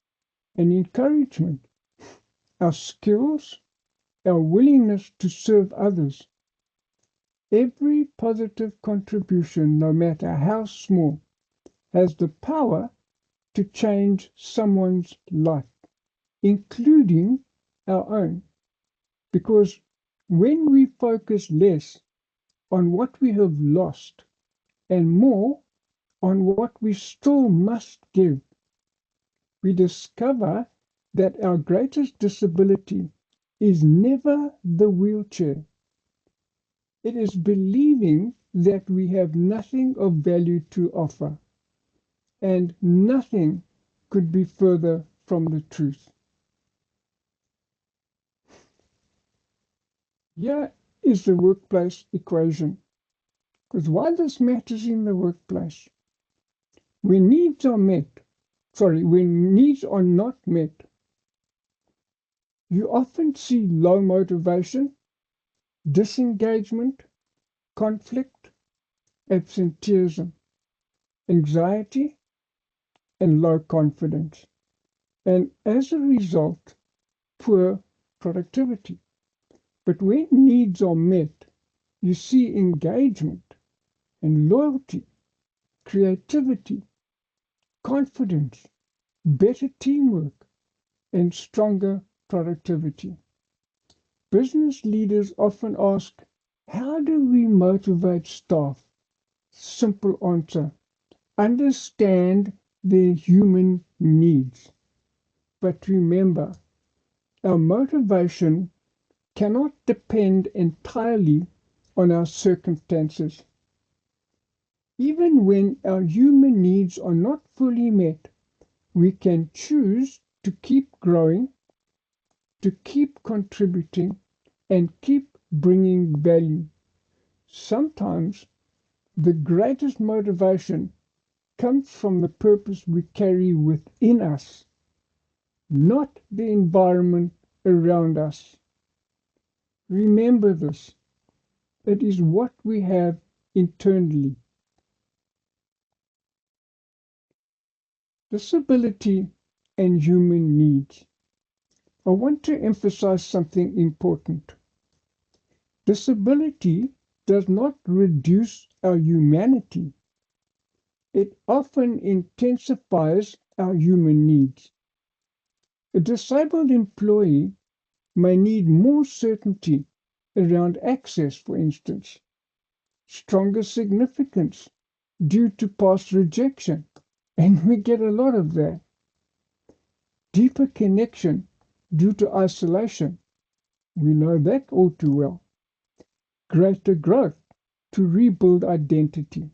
and encouragement, our skills, our willingness to serve others. Every positive contribution, no matter how small, has the power to change someone's life, including our own. Because when we focus less on what we have lost and more on what we still must give, we discover that our greatest disability is never the wheelchair. It is believing that we have nothing of value to offer, and nothing could be further from the truth. Here is the workplace equation, because why this matters in the workplace. When needs are not met, you often see low motivation, disengagement, conflict, absenteeism, anxiety, and low confidence, and as a result, poor productivity. But when needs are met, you see engagement and loyalty, creativity, confidence, better teamwork, and stronger productivity. Business leaders often ask, how do we motivate staff? Simple answer, understand their human needs. But remember, our motivation cannot depend entirely on our circumstances. Even when our human needs are not fully met, we can choose to keep growing, to keep contributing, and keep bringing value. Sometimes the greatest motivation comes from the purpose we carry within us, not the environment around us. Remember this. It is what we have internally. Disability and human needs. I want to emphasize something important. Disability does not reduce our humanity. It often intensifies our human needs. A disabled employee may need more certainty around access, for instance, stronger significance due to past rejection, and we get a lot of that, deeper connection due to isolation, we know that all too well, greater growth to rebuild identity.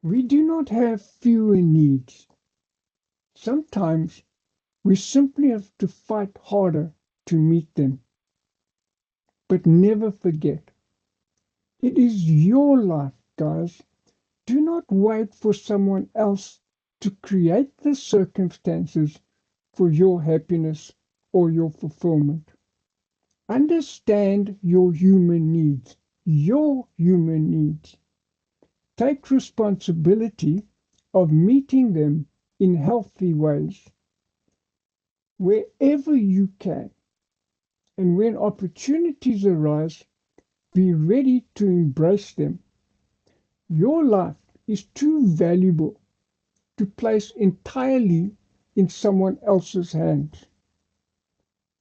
We do not have fewer needs. Sometimes we simply have to fight harder to meet them. But never forget, it is your life, guys. Do not wait for someone else to create the circumstances for your happiness or your fulfillment. Understand your human needs. Your human needs. Take responsibility of meeting them in healthy ways. Wherever you can, and when opportunities arise, be ready to embrace them. Your life is too valuable to place entirely in someone else's hands.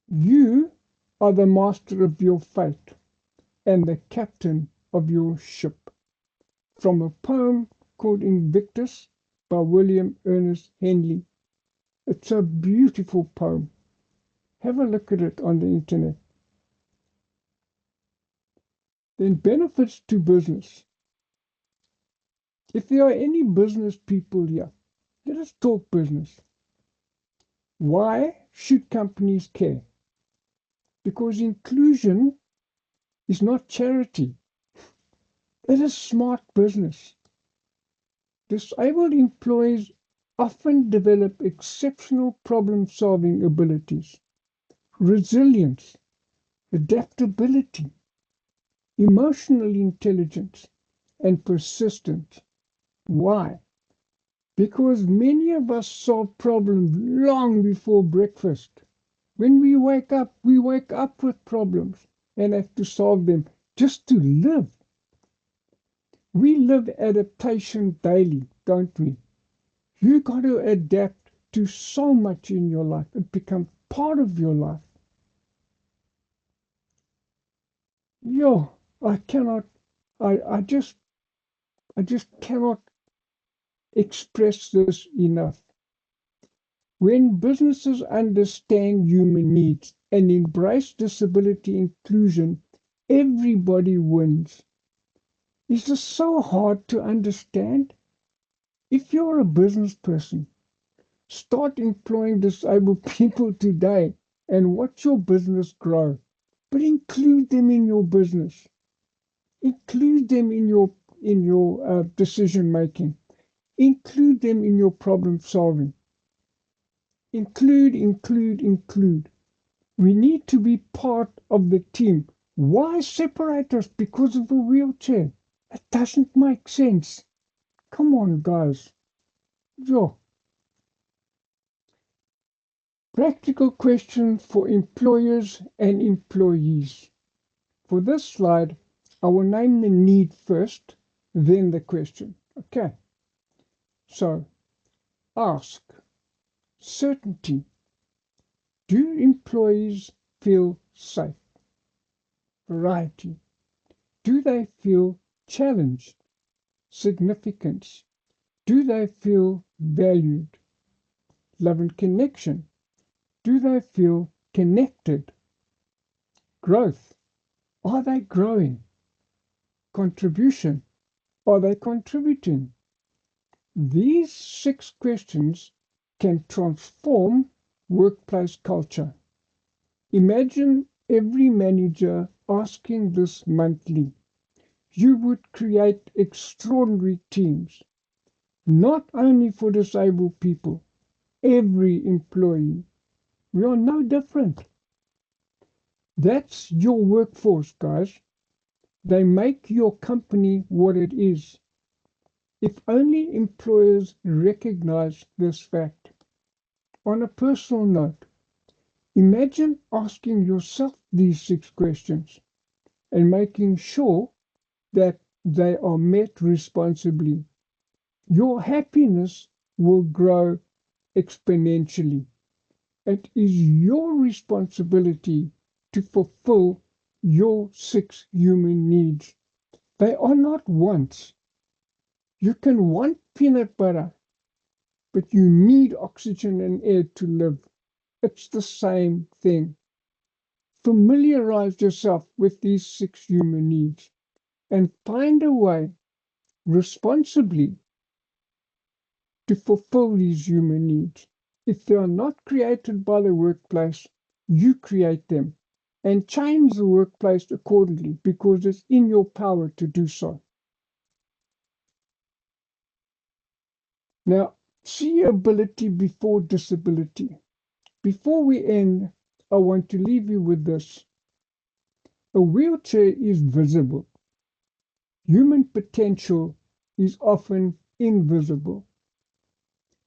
You are the master of your fate and the captain of your ship. From a poem called Invictus by William Ernest Henley. It's a beautiful poem. Have a look at it on the internet. Then benefits to business. If there are any business people here, let us talk business. Why should companies care? Because inclusion is not charity. It is smart business. Disabled employees often develop exceptional problem-solving abilities, resilience, adaptability, emotional intelligence, and persistence. Why? Because many of us solve problems long before breakfast. When we wake up with problems and have to solve them just to live. We live adaptation daily, don't we? You got to adapt to so much in your life. It becomes part of your life. I cannot, I just cannot express this enough. When businesses understand human needs and embrace disability inclusion, everybody wins. Is this so hard to understand? If you're a business person, start employing disabled people today and watch your business grow. But include them in your business. Include them in your decision making. Include them in your problem solving. Include. We need to be part of the team. Why separate us because of a wheelchair? It doesn't make sense. Come on, guys. Yo. Practical question for employers and employees. For this slide, I will name the need first, then the question. Okay. So, ask. Certainty. Do employees feel safe? Variety. Do they feel challenged? Significance. Do they feel valued? Love and connection. Do they feel connected? Growth. Are they growing? Contribution. Are they contributing? These 6 questions can transform workplace culture. Imagine every manager asking this monthly. You would create extraordinary teams, not only for disabled people, every employee. We are no different. That's your workforce, guys. They make your company what it is. If only employers recognize this fact. On a personal note, imagine asking yourself these 6 questions and making sure that they are met responsibly. Your happiness will grow exponentially. It is your responsibility to fulfill your 6 human needs. They are not wants. You can want peanut butter, but you need oxygen and air to live. It's the same thing. Familiarize yourself with these 6 human needs and find a way responsibly to fulfill these human needs. If they are not created by the workplace, you create them and change the workplace accordingly because it's in your power to do so. Now, see ability before disability. Before we end, I want to leave you with this. A wheelchair is visible. Human potential is often invisible.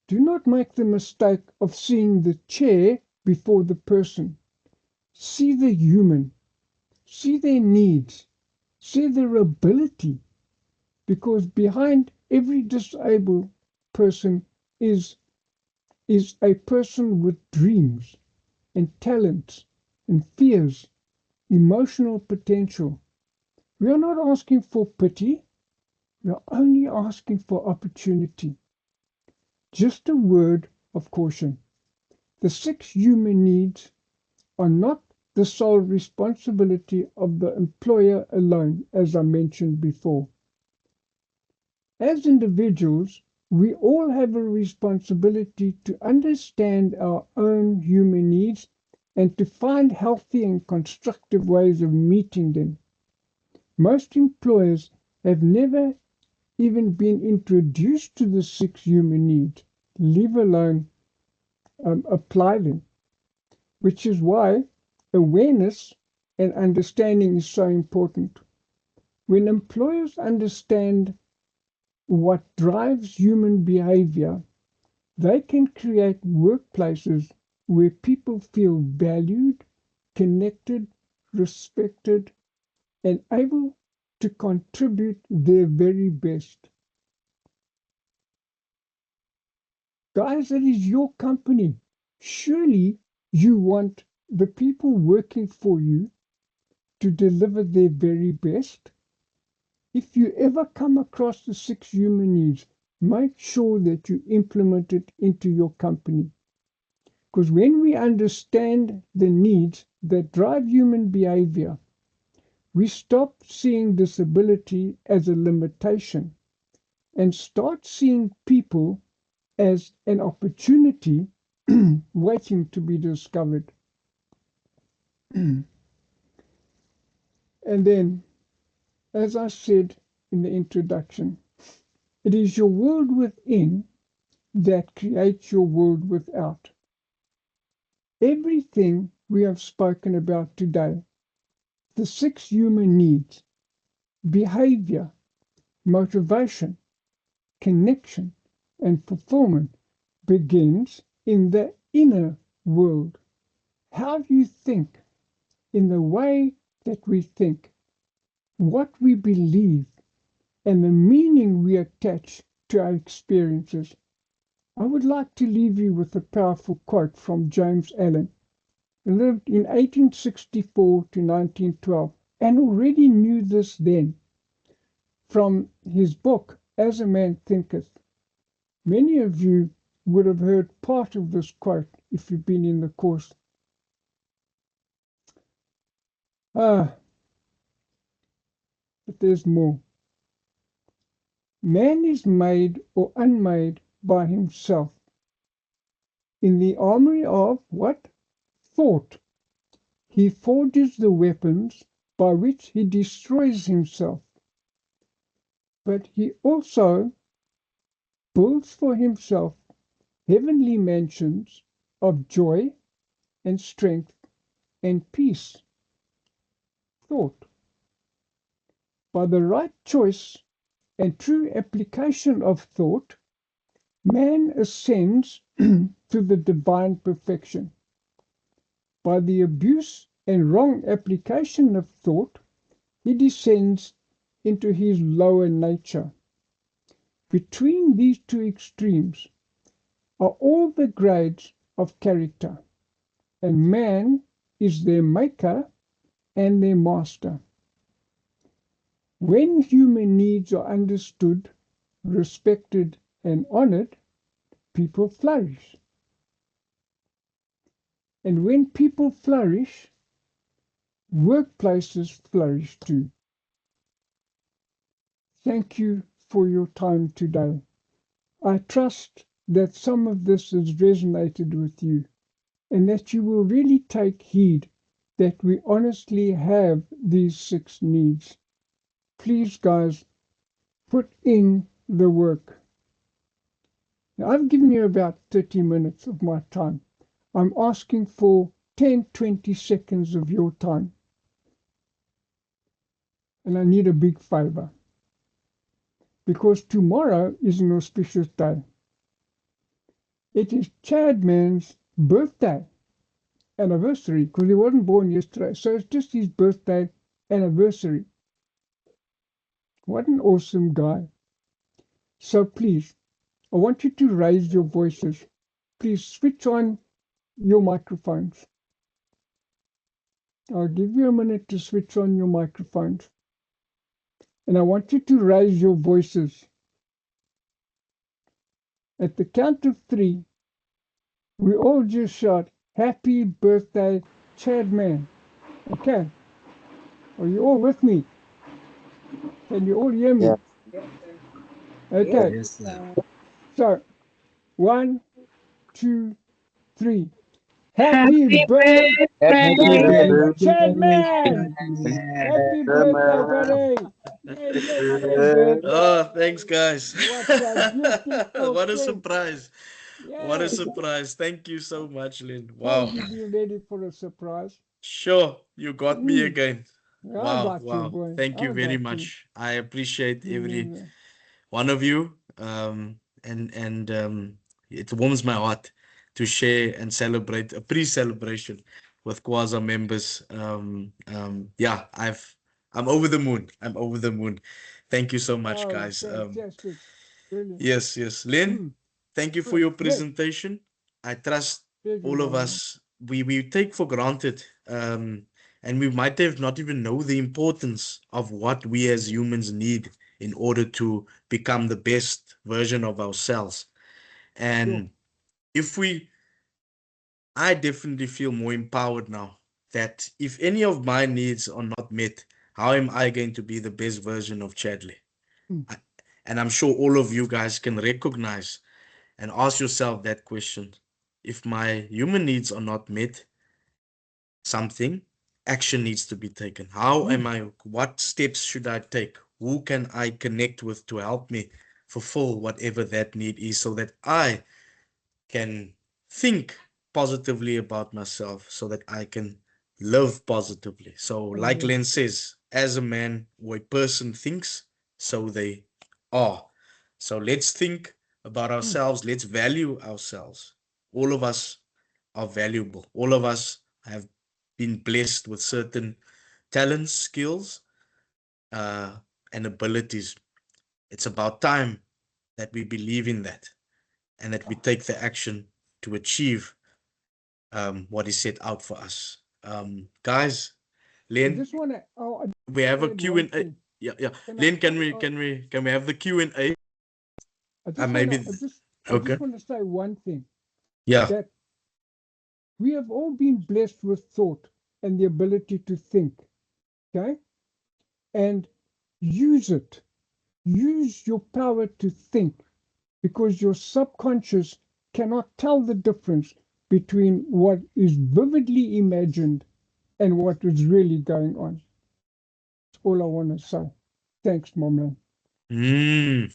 Do not make the mistake of seeing the chair before the person. See the human, see their needs, see their ability, because behind every disabled person is a person with dreams and talents and fears, emotional potential. We are not asking for pity, we are only asking for opportunity. Just a word of caution. The 6 human needs are not the sole responsibility of the employer alone, as I mentioned before. As individuals, we all have a responsibility to understand our own human needs and to find healthy and constructive ways of meeting them. Most employers have never even been introduced to the 6 human needs, leave alone apply them, which is why awareness and understanding is so important. When employers understand what drives human behavior, they can create workplaces where people feel valued, connected, respected, and able to contribute their very best. Guys, it is your company. Surely you want the people working for you to deliver their very best. If you ever come across the 6 human needs, make sure that you implement it into your company. Because when we understand the needs that drive human behavior, we stop seeing disability as a limitation and start seeing people as an opportunity waiting to be discovered. And then, as I said in the introduction, it is your world within that creates your world without. Everything we have spoken about today, the 6 human needs, behavior, motivation, connection, and fulfillment, begins in the inner world. How you think, in the way that we think, what we believe, and the meaning we attach to our experiences. I would like to leave you with a powerful quote from James Allen, who lived in 1864 to 1912 and already knew this then from his book, As a Man Thinketh. Many of you would have heard part of this quote if you've been in the course. But there's more. Man is made or unmade by himself in the armory of what? Thought. He forges the weapons by which he destroys himself. But he also builds for himself heavenly mansions of joy and strength and peace. Thought. By the right choice and true application of thought, man ascends to the divine perfection. By the abuse and wrong application of thought, he descends into his lower nature. Between these two extremes are all the grades of character, and man is their maker and their master. When human needs are understood, respected, and honored, people flourish. And when people flourish, workplaces flourish too. Thank you for your time today. I trust that some of this has resonated with you and that you will really take heed that we honestly have these 6 needs. Please, guys, put in the work. Now, I've given you about 30 minutes of my time. I'm asking for 10-20 seconds of your time. And I need a big favor, because tomorrow is an auspicious day. It is Chad Man's birthday anniversary, because he wasn't born yesterday. So it's just his birthday anniversary. What an awesome guy. So please, I want you to raise your voices. Please switch on your microphones. I'll give you a minute to switch on your microphones. And I want you to raise your voices. At the count of 3, we all just shout, "Happy birthday, Chad Man." Okay. Are you all with me? Can you all hear me? Yeah. Okay. Yes, sir. So, 1, 2, 3. Happy Happy Happy birthday, birthday, Chad birthday, Man! Happy birthday, Summer. buddy! Hey, dude. Oh, thanks, guys. What a beautiful What a thing! surprise. What a Yes. surprise. Thank you so much, Lynn. Told Wow. you be ready for a surprise. Sure, you got me Mm, again. I Wow, got you, wow. boy. Thank you I very got you. much. I appreciate every Mm, one of you. And it warms my heart to share and celebrate a pre-celebration with QASA members. Yeah, I'm over the moon. I'm over the moon. Thank you so much, Oh, guys. fantastic. Brilliant. Yes. Lynn, Mm, thank you for your yes, presentation. I trust pleasure, all of man. us, we take for granted, and we might have not even know the importance of what we as humans need in order to become the best version of ourselves. Sure. And if we, I definitely feel more empowered now that if any of my needs are not met, how am I going to be the best version of Chadley? Mm, I- And I'm sure all of you guys can recognize and ask yourself that question. If my human needs are not met, something action needs to be taken. How mm, am I? What steps should I take? Who can I connect with to help me fulfill whatever that need is so that I can think positively about myself, so that I can live positively? So, oh, like yes. Len says, as a man or a person thinks, so they are. So, let's think about Mm, ourselves. Let's value ourselves. All of us are valuable. All of us have been blessed with certain talents, skills, uh, and abilities. It's about time that we believe in that and that we take the action to achieve what is set out for us. Guys, I Len, just want to we have a add one Q&A. thing. Yeah. Can I? Len, can we have the Q&A? I just want to. Maybe. I just Okay. want to say one thing, Yeah. that we have all been blessed with thought and the ability to think. Okay, and use it. Use your power to think, because your subconscious cannot tell the difference between what is vividly imagined and what is really going on. That's all I want to say. Thanks, my man. Mm.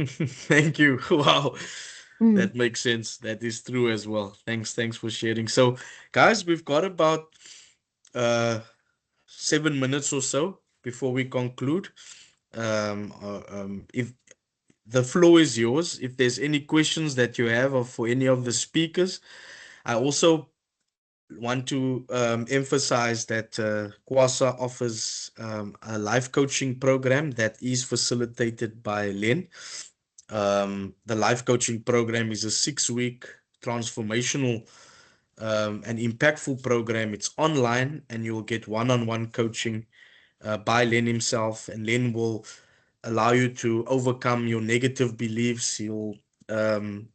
Thank you. Wow. Mm, That makes sense. That is true as well. Thanks for sharing. So, guys, we've got about uh 7 minutes or so before we conclude. If the floor is yours, if there's any questions that you have or for any of the speakers, I also want to emphasize that QASA offers a life coaching program that is facilitated by Len. The life coaching program is a 6-week transformational and impactful program. It's online, and you'll get one-on-one coaching by Len himself, and Len will allow you to overcome your negative beliefs. He'll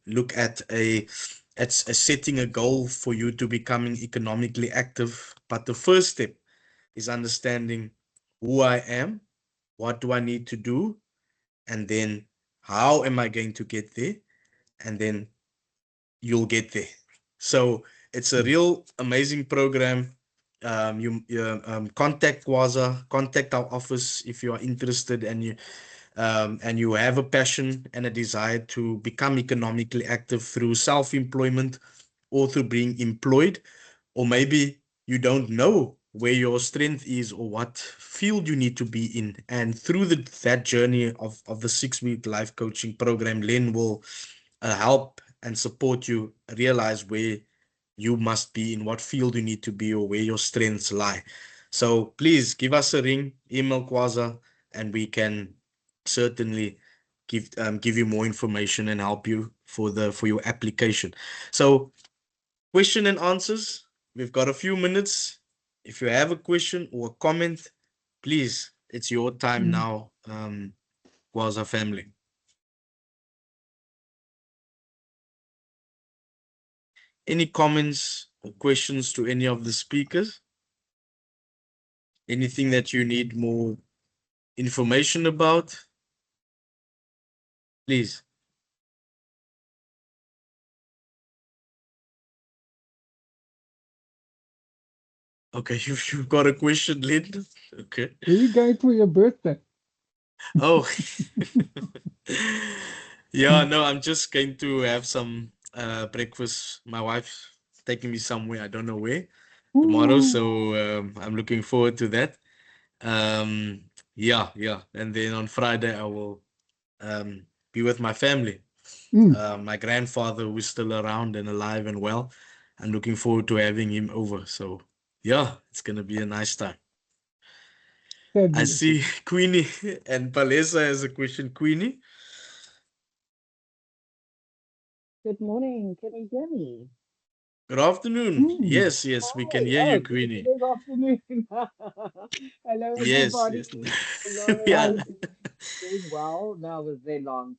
look at setting a goal for you to becoming economically active. But the first step is understanding who I am, what do I need to do, and then how am I going to get there, and then you'll get there. So it's a real amazing program. You contact QASA, contact our office if you are interested, and you have a passion and a desire to become economically active through self-employment or through being employed, or maybe you don't know where your strength is or what field you need to be in. And through that journey of the 6-week life coaching program, Len will help and support you realize where you must be, in what field you need to be, or where your strengths lie. So please give us a ring, email QASA, and we can certainly give you more information and help you for your application. So question and answers. We've got a few minutes. If you have a question or a comment, please, it's your time mm. now, QASA family. Any comments or questions to any of the speakers? Anything that you need more information about? Please. Okay, you've got a question, Lynn? Okay. Where are you going for your birthday? Oh. Yeah, no, I'm just going to have some breakfast. My wife's taking me somewhere, I don't know where, tomorrow, Ooh, so I'm looking forward to that. Um, yeah. And then on Friday I will be with my family. mm, My grandfather, who's still around and alive and well. I'm looking forward to having him over. So yeah, it's gonna be a nice time. I fabulous. see Queenie and Palesa has a question. Queenie, Good morning. Can you hear me? good afternoon. Mm, Yes, we can Hi. hear Oh, you, it Queenie. is afternoon. Hello, everybody. Yes. Hello. I Yeah, hope you're doing well. No, I was there long.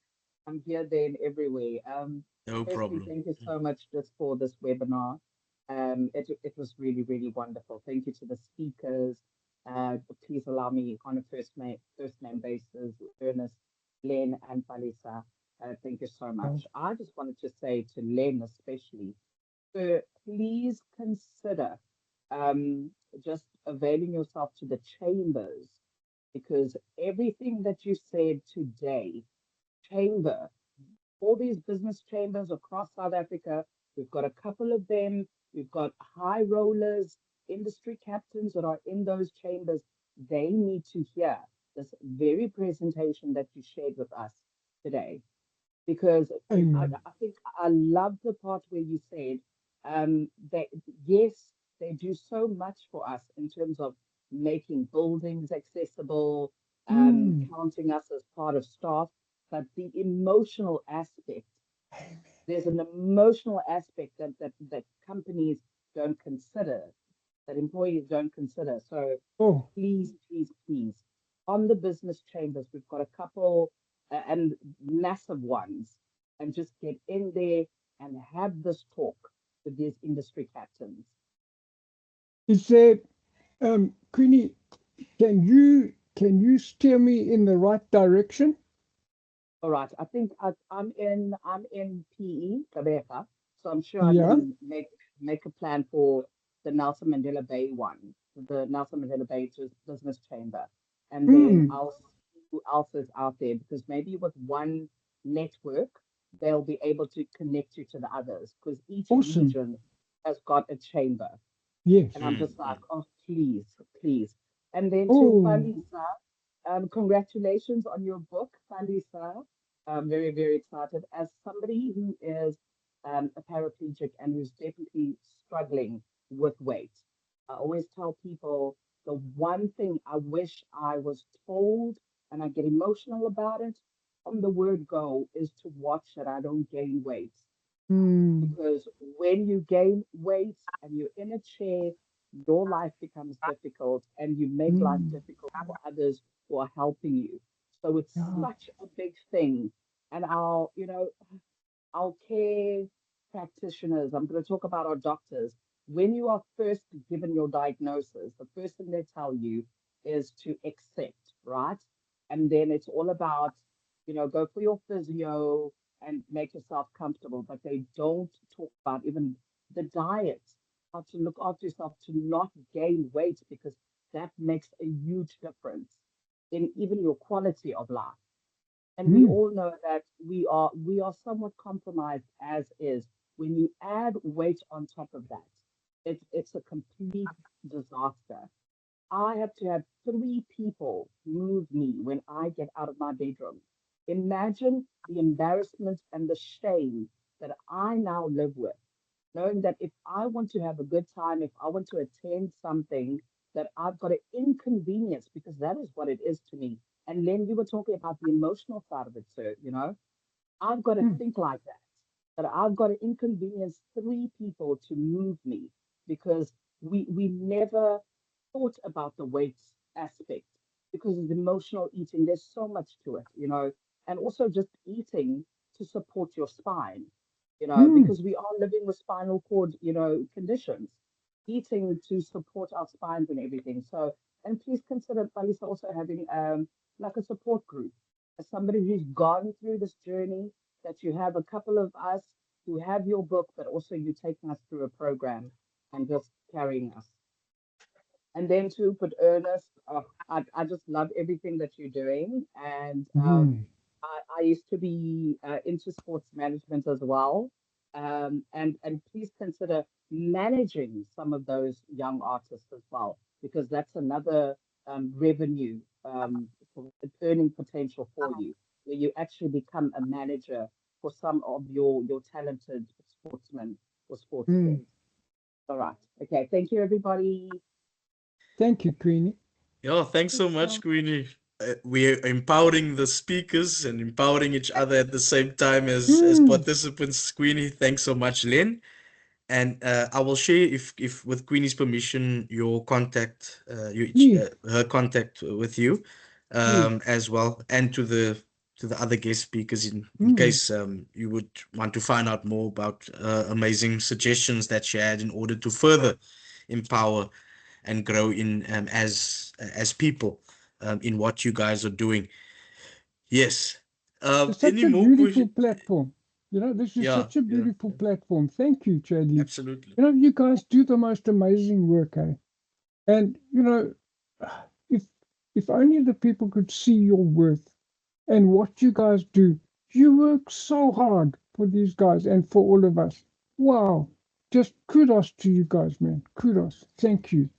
I'm here, there, and everywhere. no Firstly, problem. thank you so much just for this webinar. It was really, really wonderful. Thank you to the speakers. Please allow me on a first name basis, Ernest, Len, and Palesa. Thank you so oh, much. I just wanted to say to Len especially. So please consider um, just availing yourself to the chambers, because everything that you said today, chamber, all these business chambers across South Africa, we've got a couple of them. We've got high rollers, industry captains that are in those chambers. They need to hear this very presentation that you shared with us today, because amen. I think I love the part where you said that yes, they do so much for us in terms of making buildings accessible, Mm, counting us as part of staff, but the emotional aspect, amen. there's an emotional aspect that companies don't consider, that employees don't consider. So Oh, please, please, please, on the business chambers, we've got a couple and massive ones, and just get in there and have this talk with these industry captains. is there, Queenie, can you Can you steer me in the right direction? All right. I think I'm in PE, Gqeberha, so I'm sure I Yeah. can make a plan for the Nelson Mandela Bay one, the Nelson Mandela Bay Business Chamber, and then Mm, I'll see who else is out there because maybe with one network they'll be able to connect you to the others because each awesome. region has got a chamber, Yes. and I'm just like, oh, please, please. And then to Oh, Palesa, congratulations on your book, Palesa. I'm very, very excited. As somebody who is a paraplegic and who's definitely struggling with weight, I always tell people the one thing I wish I was told, and I get emotional about it, from the word go, is to watch that I don't gain weight mm, because when you gain weight and you're in a chair, your life becomes difficult and you make life mm, difficult for others who are helping you. So it's yeah. such a big thing. And our care practitioners, I'm going to talk about our doctors. When you are first given your diagnosis, the first thing they tell you is to accept, right? And then it's all about, go for your physio and make yourself comfortable. But they don't talk about even the diet, how to look after yourself to not gain weight, because that makes a huge difference in even your quality of life. And we Mm, all know that we are somewhat compromised as is. When you add weight on top of that, it's a complete disaster. I have to have three people move me when I get out of my bedroom. Imagine the embarrassment and the shame that I now live with, knowing that if I want to have a good time, if I want to attend something, that I've got to inconvenience, because that is what it is to me. And then you were talking about the emotional side of it, sir. I've got to mm, think like that, that I've got to inconvenience three people to move me because we never thought about the weight aspect because of emotional eating. There's so much to it, and also just eating to support your spine, mm. because we are living with spinal cord, conditions, eating to support our spines and everything. So, and please consider Palisa also having like a support group as somebody who's gone through this journey, that you have a couple of us who have your book, but also you taking us through a program and just carrying us. And then to put Ernest, I just love everything that you're doing. And Mm. I used to be into sports management as well. And please consider managing some of those young artists as well, because that's another revenue earning potential for you, where you actually become a manager for some of your talented sportsmen or Mm. sportsmen. All right. Okay. Thank you, everybody. Thank you, Queenie. Yeah, thanks so So much, Queenie. We're empowering the speakers and empowering each other at the same time as Mm. participants. Queenie, thanks so much, Len. And I will share, if with Queenie's permission, your contact, Please, her contact with you, yes. as well, and to the other guest speakers, in Mm. case you would want to find out more about amazing suggestions that she had in order to further empower and grow in, as people, in what you guys are doing. Yes. It's such Any a more beautiful questions? platform. This is Yeah, such a yeah, beautiful yeah, platform. Thank you, Chadley. absolutely. You guys do the most amazing work, eh? And if if only the people could see your worth and what you guys do. You work so hard for these guys and for all of us. Wow. Just kudos to you guys, man. Kudos. Thank you.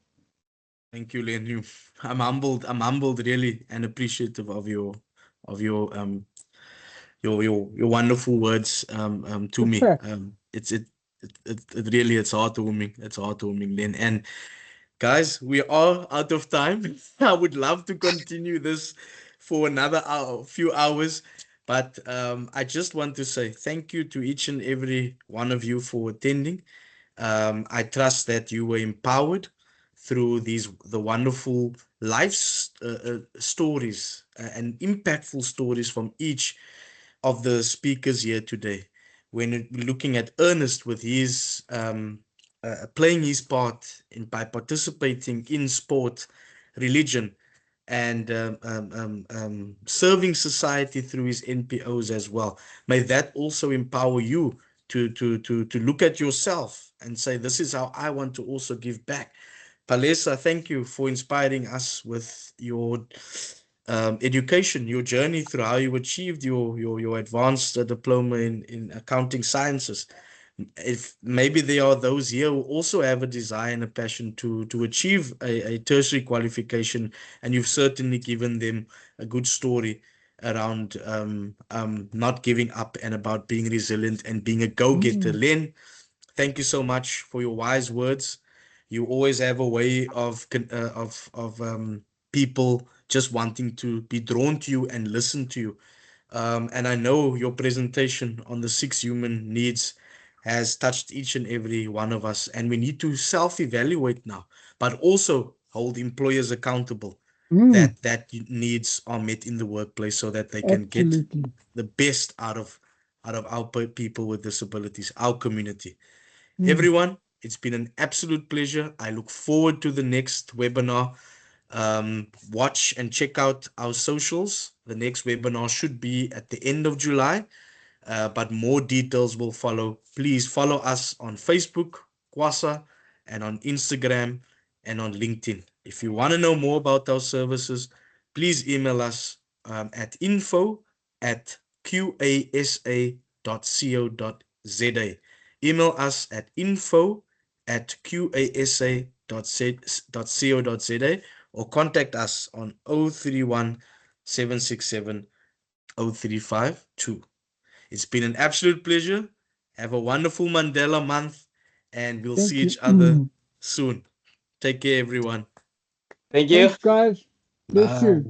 Thank you, Len. I'm humbled. I'm humbled, really, and appreciative of your your wonderful words to The me. fact. It really, it's heartwarming. It's heartwarming, Len. And guys, we are out of time. I would love to continue this for another hour, few hours, but I just want to say thank you to each and every one of you for attending. I trust that you were empowered through the wonderful life stories, and impactful stories from each of the speakers here today. When looking at Ernest with his playing his part in by participating in sport, religion, and serving society through his NPOs as well. May that also empower you to look at yourself and say, this is how I want to also give back. Palesa, thank you for inspiring us with your education, your journey through how you achieved your advanced diploma in accounting sciences. If maybe there are those here who also have a desire and a passion to achieve a tertiary qualification, and you've certainly given them a good story around not giving up and about being resilient and being a go-getter. Len, thank you so much for your wise words. You always have a way of people just wanting to be drawn to you and listen to you. And I know your presentation on the 6 human needs has touched each and every one of us. And we need to self-evaluate now, but also hold employers accountable that needs are met in the workplace so that they can get Absolutely. the best out of our people with disabilities, our community. Everyone, it's been an absolute pleasure. I look forward to the next webinar. Watch and check out our socials. The next webinar should be at the end of July, but more details will follow. Please follow us on Facebook, QASA, and on Instagram and on LinkedIn. If you want to know more about our services, please email us at info@qasa.co.za. Email us at info@qasa.co.za or contact us on 031 767 0352. It's been an absolute pleasure. Have a wonderful Mandela month, and we'll see Thank each you. other soon. Take care, everyone. Thank you. Thanks, guys. Bless Bye. you.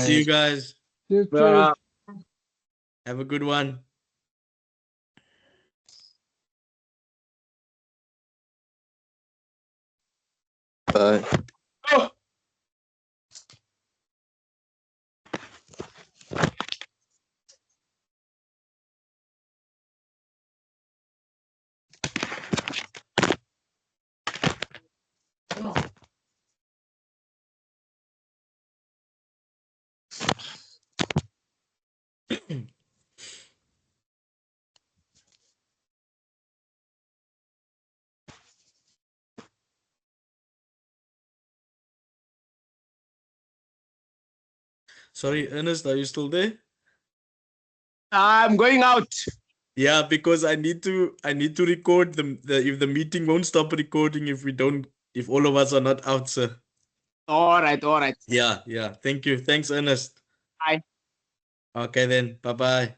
See you Bye. guys. Cheers, Uh, cheers. Have a good one. Bye. oh. Sorry, Ernest, are you still there? I'm going out. Yeah, because I need to record the if the meeting won't stop recording if all of us are not out, sir. All right, all right. Yeah, yeah. Thank you. Thanks, Ernest. Bye. Okay then. Bye bye.